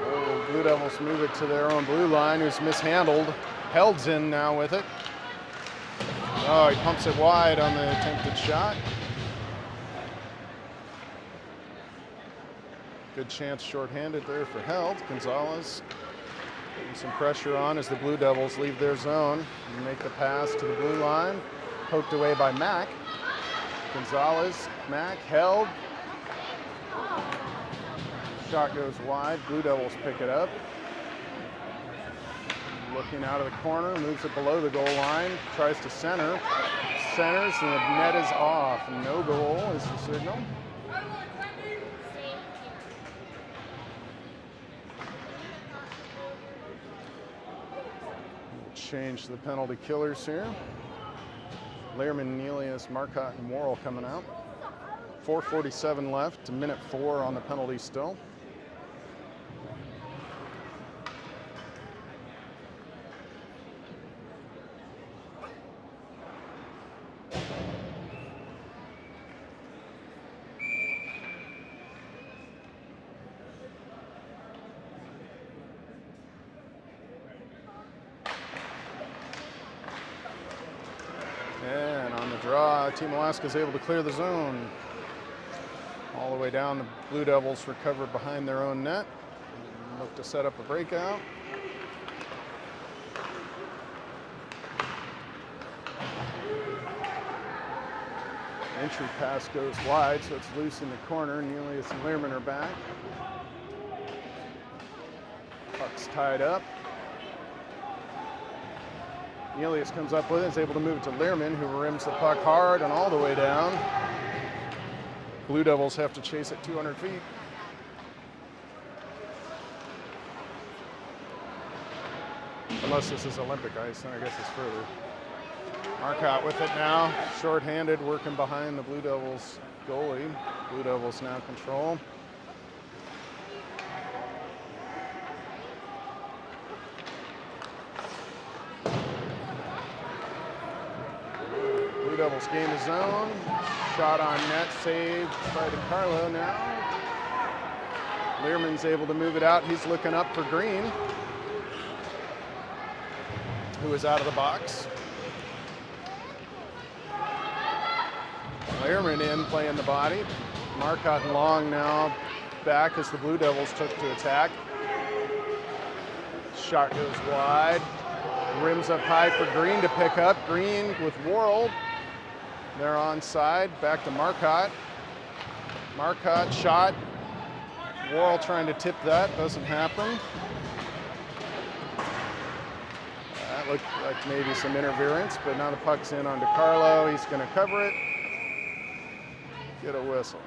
A: Oh, Blue Devils move it to their own blue line, who's mishandled. Held's in now with it. Oh, he pumps it wide on the attempted shot. Good chance shorthanded there for Held. Gonzalez putting some pressure on as the Blue Devils leave their zone and make the pass to the blue line. Poked away by Mack. Gonzalez, Mack, Held. Shot goes wide. Blue Devils pick it up. Looking out of the corner, moves it below the goal line, tries to center. Centers and the net is off. No goal is the signal. Change the penalty killers here. Lehrman, Nelius, Marcotte, and Worrell coming out. 4:47 left, a minute 4 on the penalty still. Team Alaska is able to clear the zone. All the way down, the Blue Devils recover behind their own net. Look to set up a breakout. Entry pass goes wide, so it's loose in the corner. Nelius and Lehrman are back. Puck's tied up. Nelius comes up with it, is able to move it to Lehrman, who rims the puck hard and all the way down. Blue Devils have to chase it 200 feet. Unless this is Olympic ice, then I guess it's further. Marcotte with it now, short-handed, working behind the Blue Devils goalie. Blue Devils now control. Blue Devils gain the zone. Shot on net, saved by DiCarlo now. Lehrman's able to move it out. He's looking up for Green, who is out of the box. Lehrman in, playing the body. Marcotte and Long now back as the Blue Devils took to attack. Shot goes wide. Rims up high for Green to pick up. Green with Worrell. They're onside. Back to Marcotte. Marcotte shot. Worrell trying to tip that. Doesn't happen. That looked like maybe some interference, but now the puck's in on DiCarlo. He's going to cover it. Get a whistle.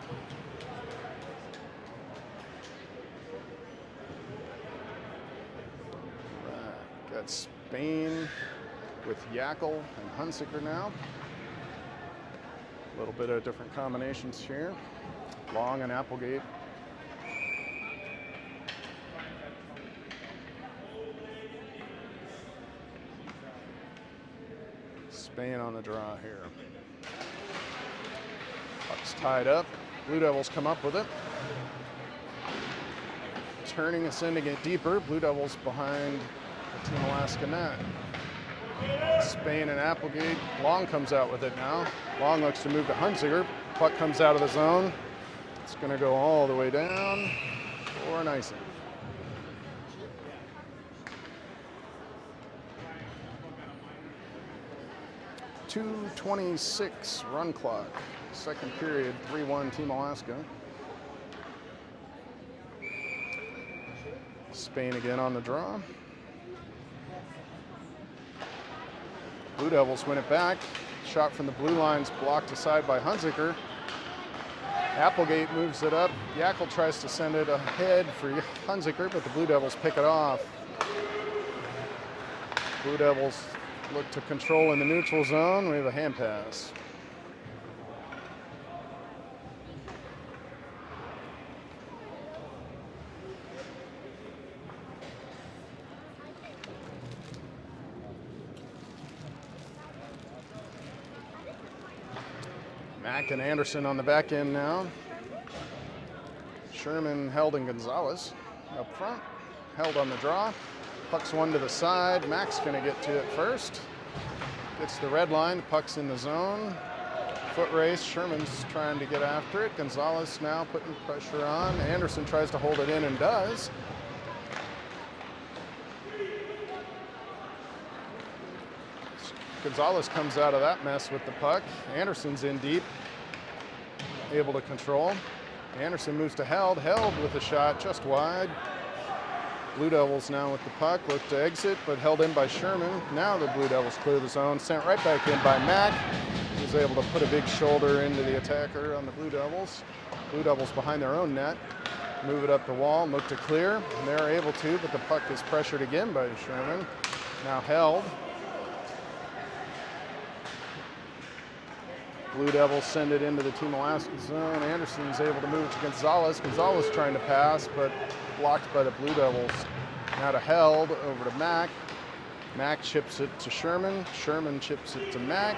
A: Right. Got Spain with Yackel and Hunziker now. A little bit of different combinations here. Long and Applegate. Spain on the draw here. Puck's tied up. Blue Devils come up with it. Turning us in to get deeper. Blue Devils behind the Team Alaska net. Spain and Applegate. Long comes out with it now. Long looks to move to Hunziker. Puck comes out of the zone. It's going to go all the way down for an icing. .226 run clock. Second period, 3-1 Team Alaska. Spain again on the draw. Blue Devils win it back. Shot from the blue line's blocked aside by Hunziker. Applegate moves it up. Yackel tries to send it ahead for Hunziker, but the Blue Devils pick it off. Blue Devils look to control in the neutral zone. We have a hand pass. Mack and Anderson on the back end now. Sherman, Held, and Gonzalez up front. Held on the draw. Puck's one to the side. Mack's going to get to it first. Gets the red line. Puck's in the zone. Foot race. Sherman's trying to get after it. Gonzalez now putting pressure on. Anderson tries to hold it in and does. Gonzalez comes out of that mess with the puck. Anderson's in deep, able to control. Anderson moves to Held. Held with a shot just wide. Blue Devils now with the puck, look to exit, but held in by Sherman. Now the Blue Devils clear the zone, sent right back in by Mack. He's able to put a big shoulder into the attacker on the Blue Devils. Blue Devils behind their own net. Move it up the wall, look to clear. And they're able to, but the puck is pressured again by Sherman. Now Held. Blue Devils send it into the Team Alaska zone. Anderson's able to move to Gonzalez. Gonzalez trying to pass, but blocked by the Blue Devils. Now to Held, over to Mack. Mack chips it to Sherman. Sherman chips it to Mack.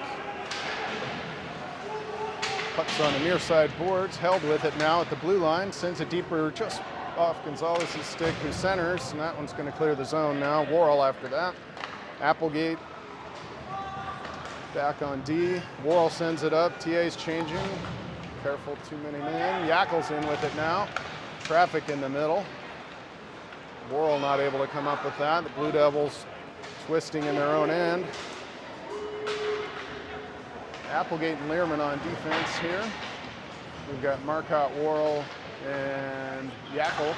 A: Puck's on the near side boards. Held with it now at the blue line. Sends it deeper just off Gonzalez's stick, who centers, and that one's going to clear the zone now. Worrell after that. Applegate back on D. Worrell sends it up. TA's changing. Careful, too many men. Yackel's in with it now. Traffic in the middle. Worrell not able to come up with that. The Blue Devils twisting in their own end. Applegate and Learman on defense here. We've got Marcotte, Worrell, and Yackel.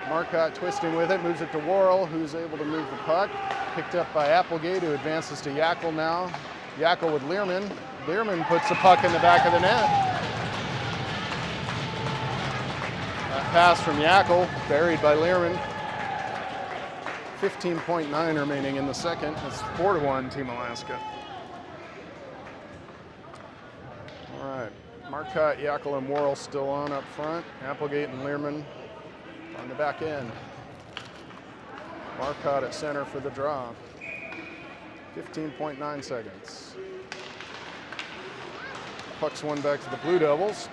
A: Marcotte twisting with it, moves it to Worrell, who's able to move the puck. Picked up by Applegate, who advances to Yackel now. Yackel with Learman. Learman puts the puck in the back of the net. That pass from Yackel, buried by Learman. 15.9 remaining in the second. It's 4-1 Team Alaska. All right, Marcotte, Yackel, and Worrell still on up front. Applegate and Learman on the back end. Marcotte at center for the draw. 15.9 seconds. Puck's one back to the Blue Devils.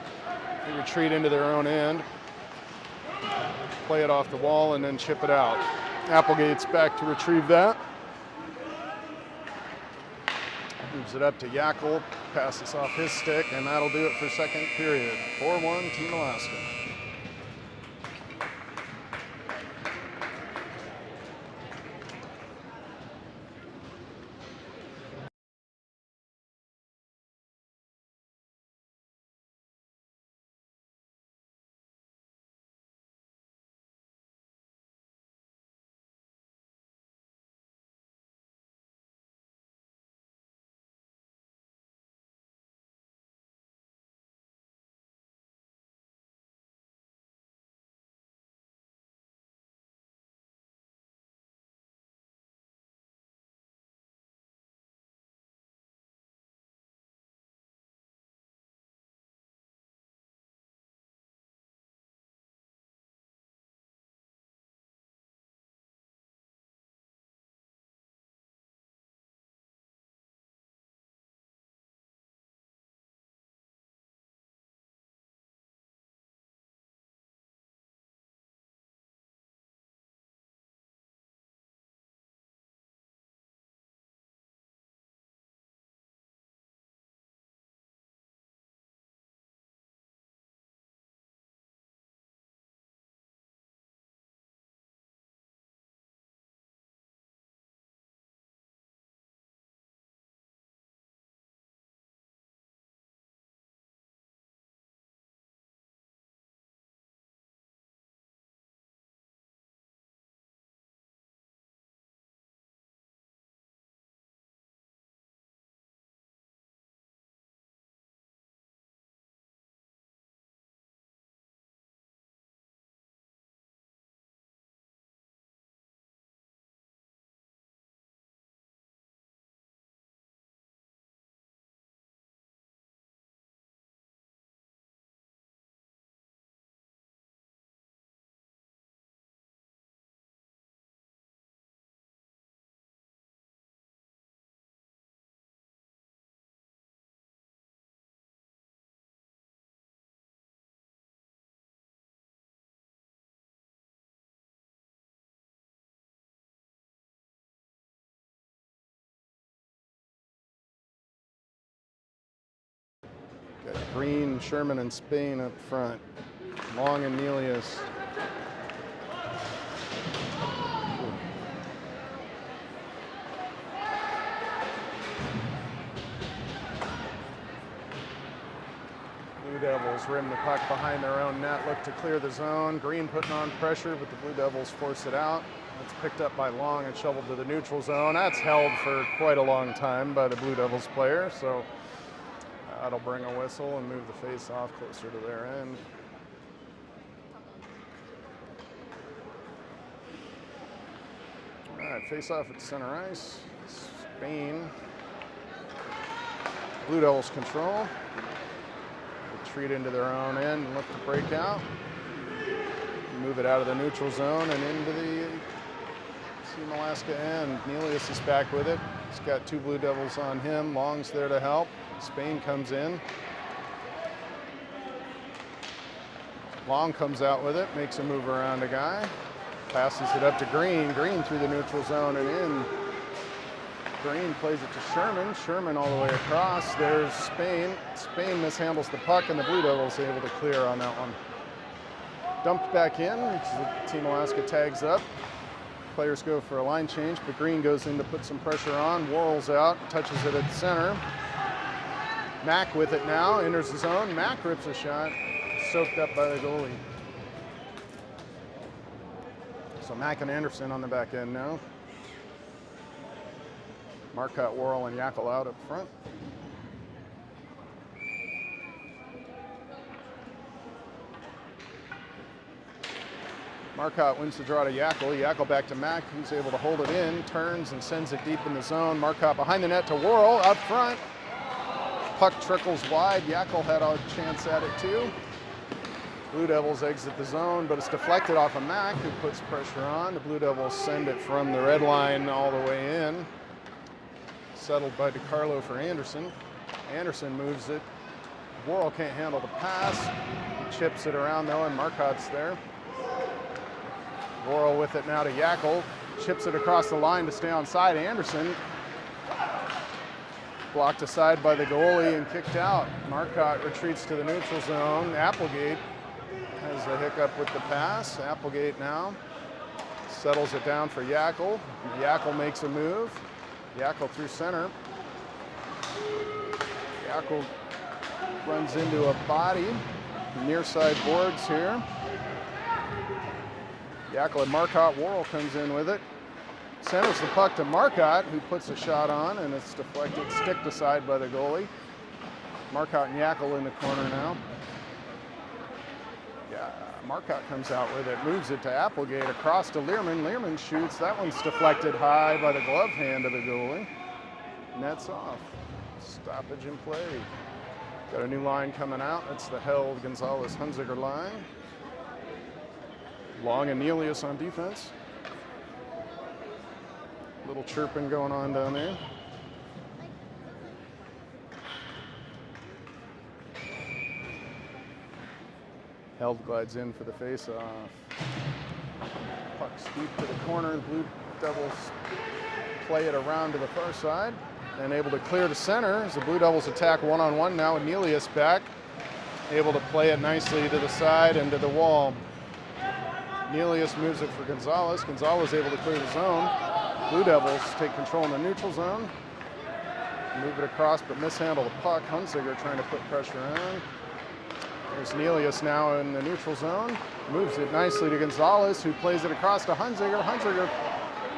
A: They retreat into their own end. Play it off the wall and then chip it out. Applegate's back to retrieve that. Moves it up to Yackel, passes off his stick, and that'll do it for second period. 4-1 Team Alaska. Got Green, Sherman, and Spain up front. Long and Nelius. Blue Devils rim the puck behind their own net, look to clear the zone. Green putting on pressure, but the Blue Devils force it out. It's picked up by Long and shoveled to the neutral zone. That's held for quite a long time by the Blue Devils player, so that'll bring a whistle and move the face off closer to their end. All right, face off at center ice. Spain. Blue Devils control. Retreat into their own end and look to break out. Move it out of the neutral zone and into the Team Alaska end. Nelius is back with it. He's got two Blue Devils on him. Long's there to help. Spain comes in. Long comes out with it, makes a move around a guy. Passes it up to Green. Green through the neutral zone and in. Green plays it to Sherman. Sherman all the way across. There's Spain. Spain mishandles the puck and the Blue Devils able to clear on that one. Dumped back in. Team Alaska tags up. Players go for a line change, but Green goes in to put some pressure on. Worrell's out, touches it at center. Mack with it now, enters the zone. Mack rips a shot, soaked up by the goalie. So Mack and Anderson on the back end now. Marcotte, Worrell, and Yackel out up front. Marcotte wins the draw to Yackel. Yackel back to Mack, who's able to hold it in, turns and sends it deep in the zone. Marcotte behind the net to Worrell, up front. Puck trickles wide. Yackel had a chance at it too. Blue Devils exit the zone, but it's deflected off of Mack, who puts pressure on. The Blue Devils send it from the red line all the way in. Settled by DiCarlo for Anderson. Anderson moves it. Worrell can't handle the pass. He chips it around though, and Marcotte's there. Worrell with it now to Yackel. Chips it across the line to stay on side. Anderson blocked aside by the goalie and kicked out. Marcotte retreats to the neutral zone. Applegate has a hiccup with the pass. Applegate now settles it down for Yackel. Yackel makes a move. Yackel through center. Yackel runs into a body. Near side boards here. Yackel and Marcotte. Worrell comes in with it. Centers the puck to Marcotte, who puts a shot on, and it's deflected, sticked aside by the goalie. Marcotte and Yackel in the corner now. Yeah, Marcotte comes out with it, moves it to Applegate, across to Learman. Learman shoots. That one's deflected high by the glove hand of the goalie. Nets off. Stoppage in play. Got a new line coming out. It's the held Gonzalez-Hunziker line. Long and Nelius on defense. Little chirping going on down there. Held glides in for the face-off. Puck's deep to the corner. The Blue Devils play it around to the far side and able to clear to center as the Blue Devils attack one-on-one now with Nelius back. Able to play it nicely to the side and to the wall. Nelius moves it for Gonzalez. Gonzalez able to clear the zone. Blue Devils take control in the neutral zone. Move it across, but mishandle the puck. Hunziker trying to put pressure on. There's Nelius now in the neutral zone. Moves it nicely to Gonzalez, who plays it across to Hunziker. Hunziker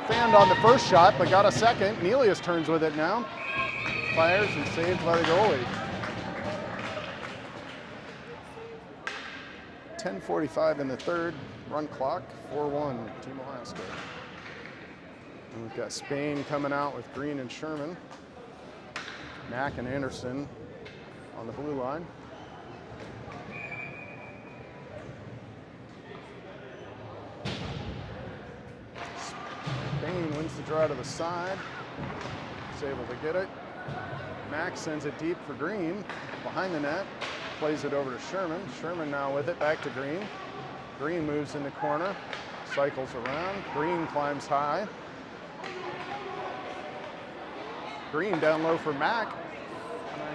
A: fanned on the first shot, but got a second. Nelius turns with it now. Fires and saved by the goalie. 10:45 in the third. Run clock, 4-1, Team Alaska. And we've got Spain coming out with Green and Sherman. Mack and Anderson on the blue line. Spain wins the draw to the side. He's able to get it. Mack sends it deep for Green. Behind the net. Plays it over to Sherman. Sherman now with it, back to Green. Green moves in the corner. Cycles around. Green climbs high. Green down low for Mack.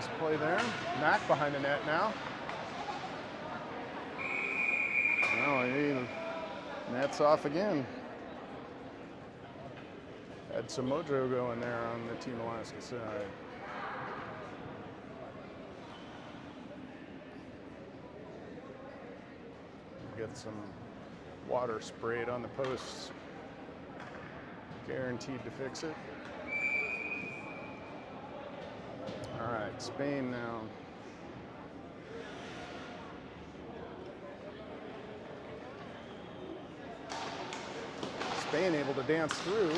A: Nice play there. Mack behind the net now. Oh, net's off again. Had some mojo going there on the Team Alaska side. Get some water sprayed on the posts. Guaranteed to fix it. All right, Spain now. Spain able to dance through.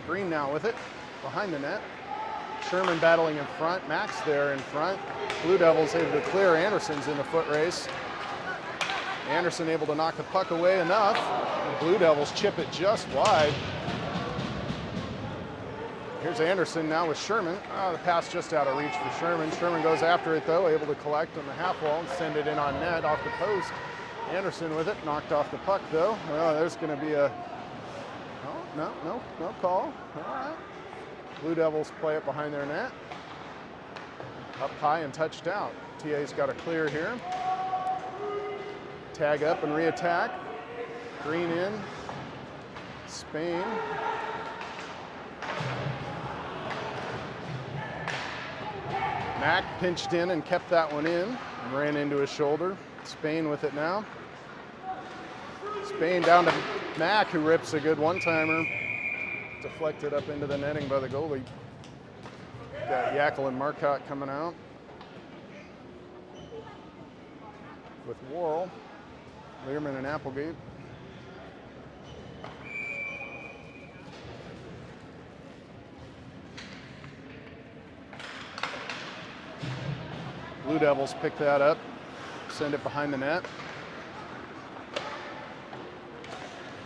A: Green now with it, behind the net. Sherman battling in front, Max there in front. Blue Devils able to clear. Anderson's in the foot race. Anderson able to knock the puck away enough. The Blue Devils chip it just wide. Here's Anderson now with Sherman. The pass just out of reach for Sherman. Sherman goes after it though, able to collect on the half wall and send it in on net off the post. Anderson with it, knocked off the puck though. Well, there's going to be a, no call. All right. Blue Devils play it behind their net. Up high and touched out. TA's got a clear here. Tag up and re-attack. Green in. Spain. Mack pinched in and kept that one in. Ran into his shoulder. Spain with it now. Spain down to Mack, who rips a good one-timer. Deflected up into the netting by the goalie. Got Yackel and Marcotte coming out. With Worrell, Learman and Applegate. Blue Devils pick that up, send it behind the net.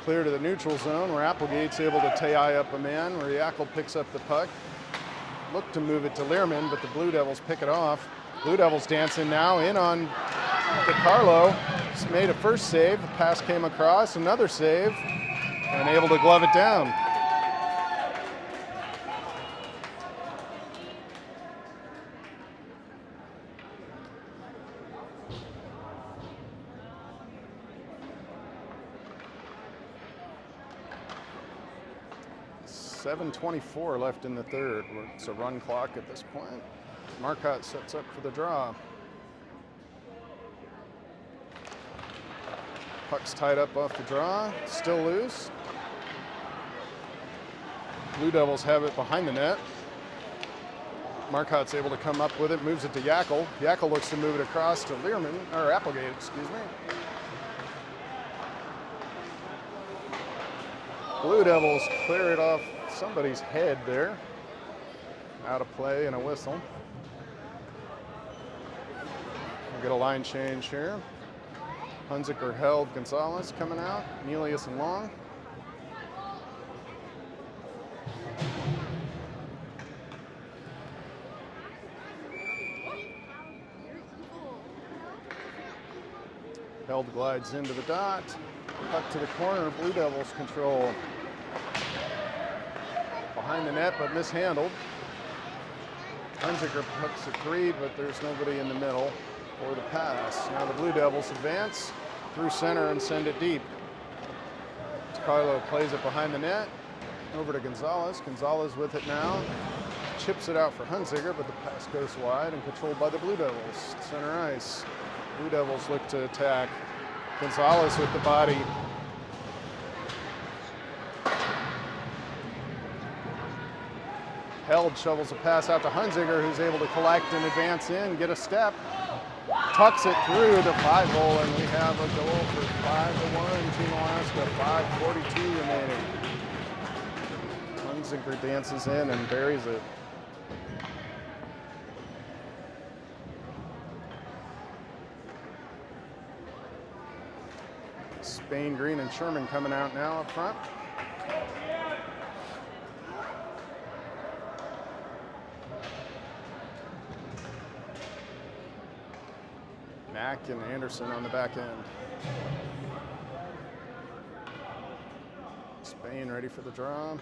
A: Clear to the neutral zone where Applegate's able to tie up a man, where Yackel picks up the puck. Look to move it to Learman, but the Blue Devils pick it off. Blue Devils dancing now in on DeCarlo. He's made a first save, the pass came across, another save, and able to glove it down. .7:24 left in the third. It's a run clock at this point. Marcotte sets up for the draw. Puck's tied up off the draw, still loose. Blue Devils have it behind the net. Marcotte's able to come up with it, moves it to Yackel. Yackel looks to move it across to Learman, or Applegate, excuse me. Blue Devils clear it off somebody's head there. Out of play and a whistle. We'll get a line change here. Hunziker held Gonzalez coming out. Nelius and Long. Held glides into the dot. Puck to the corner. Blue Devils control. Behind the net, but mishandled. Hunziker puts a three, but there's nobody in the middle for the pass. Now the Blue Devils advance through center and send it deep. Carlo plays it behind the net. Over to Gonzalez. Gonzalez with it now. Chips it out for Hunziker, but the pass goes wide and controlled by the Blue Devils. Center ice. Blue Devils look to attack. Gonzalez with the body. Held shovels a pass out to Hunziker, who's able to collect and advance in, get a step. Tucks it through the 5-hole, and we have a goal for 5-1, Team Alaska, 5:42 remaining. Hunziker dances in and buries it. Spain, Green, and Sherman coming out now up front. Mack and Anderson on the back end. Spain ready for the draw.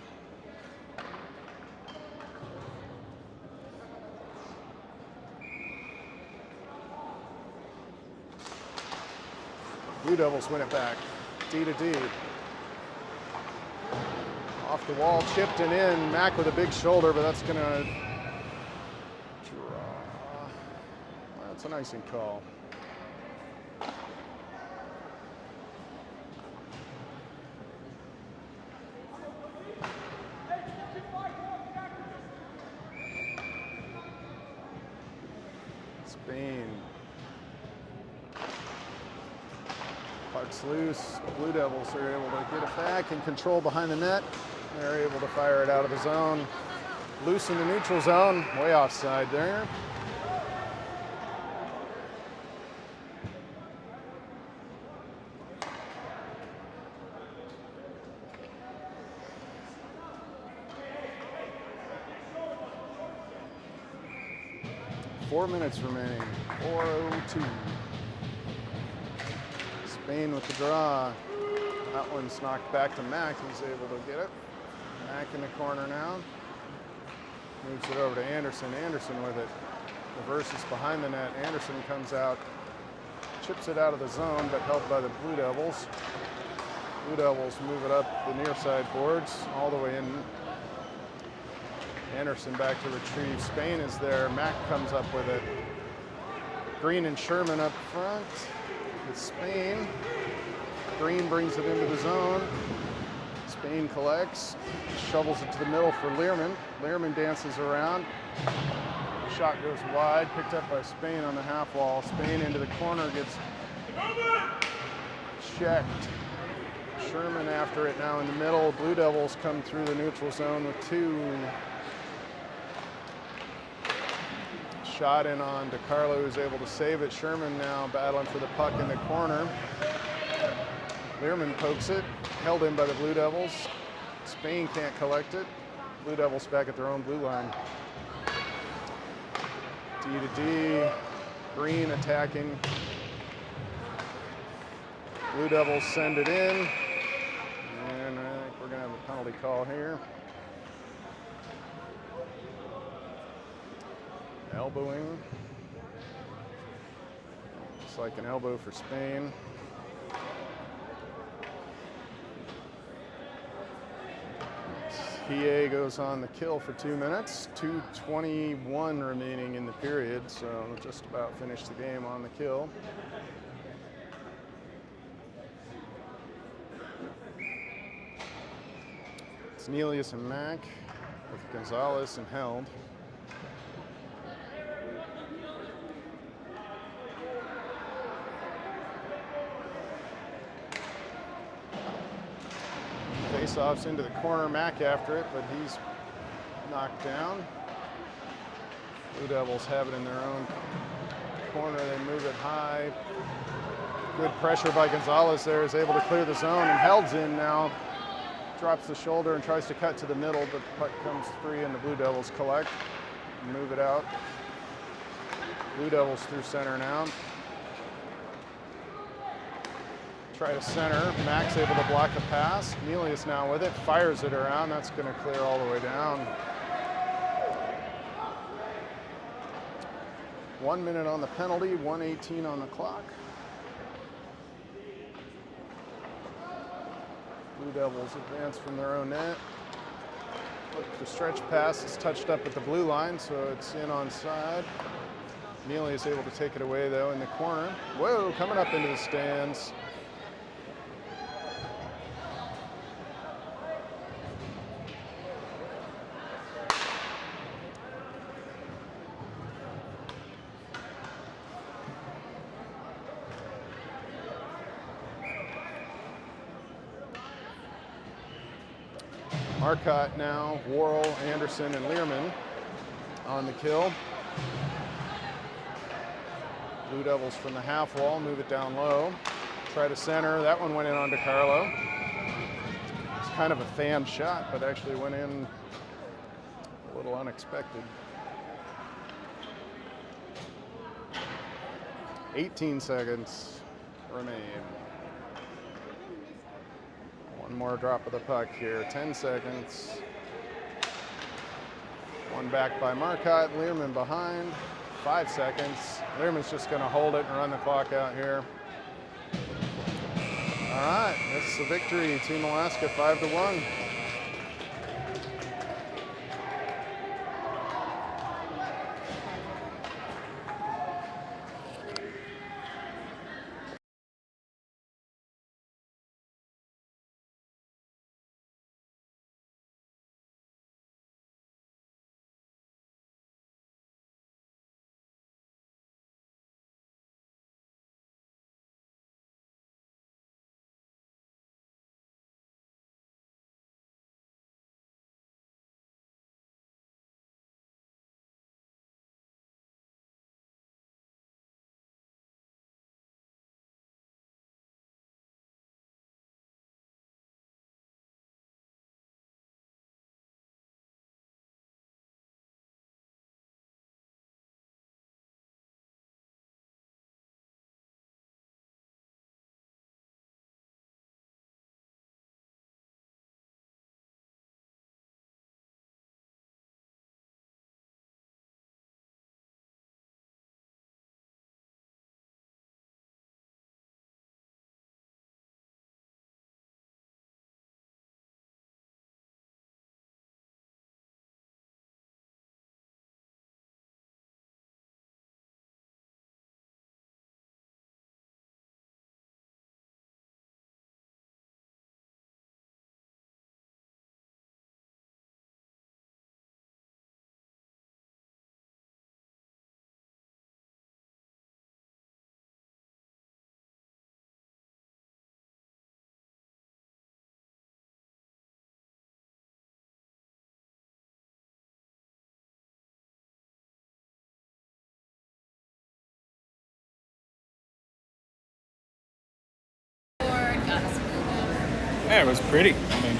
A: Blue Devils win it back. D to D. Off the wall, chipped and in. Mack with a big shoulder, but that's going to draw. That's an icing call. Spain. Puck's loose. Blue Devils are able to get it back and control behind the net. They're able to fire it out of the zone. Loose in the neutral zone. Way offside there. Four minutes remaining. 4:02. Spain with the draw. That one's knocked back to Mack. He's able to get it. Mack in the corner now. Moves it over to Anderson. Anderson with it. Reverses behind the net. Anderson comes out. Chips it out of the zone, but held by the Blue Devils. Blue Devils move it up the near side boards, all the way in. Anderson back to retrieve. Spain is there. Mack comes up with it. Green and Sherman up front with Spain. Green brings it into the zone. Spain collects, shovels it to the middle for Learman. Learman dances around. Shot goes wide, picked up by Spain on the half wall. Spain into the corner, gets checked. Sherman after it now in the middle. Blue Devils come through the neutral zone with two. Shot in on DiCarlo, who's able to save it. Sherman now battling for the puck in the corner. Learman pokes it, held in by the Blue Devils. Spain can't collect it. Blue Devils back at their own blue line. D to D, Green attacking. Blue Devils send it in. And I think we're gonna have a penalty call here. Elbowing. Looks like an elbow for Spain. PA goes on the kill for 2 minutes. 2:21 remaining in the period, so just about finished the game on the kill. It's Nelius and Mack with Gonzalez and Held. Face-offs into the corner, Mack after it, but he's knocked down. Blue Devils have it in their own corner. They move it high. Good pressure by Gonzalez there, is able to clear the zone, and Held's in now. Drops the shoulder and tries to cut to the middle, but the puck comes free and the Blue Devils collect and move it out. Blue Devils through center now. Try to center. Mack's able to block the pass. Nelius now with it, fires it around. That's going to clear all the way down. 1 minute on the penalty, 1:18 on the clock. Blue Devils advance from their own net. Look, the stretch pass is touched up at the blue line, so it's in onside. Nelius able to take it away, though, in the corner. Whoa, coming up into the stands. Marcotte now, Worrell, Anderson, and Learman on the kill. Blue Devils from the half wall, move it down low. Try to center, that one went in on DiCarlo. It's kind of a fan shot, but actually went in a little unexpected. 18 seconds remain. One more drop of the puck here, 10 seconds. One back by Marcotte, Learman behind, 5 seconds. Learman's just gonna hold it and run the clock out here. All right, that's the victory. Team Alaska 5-1.
B: Yeah, it was pretty. I mean,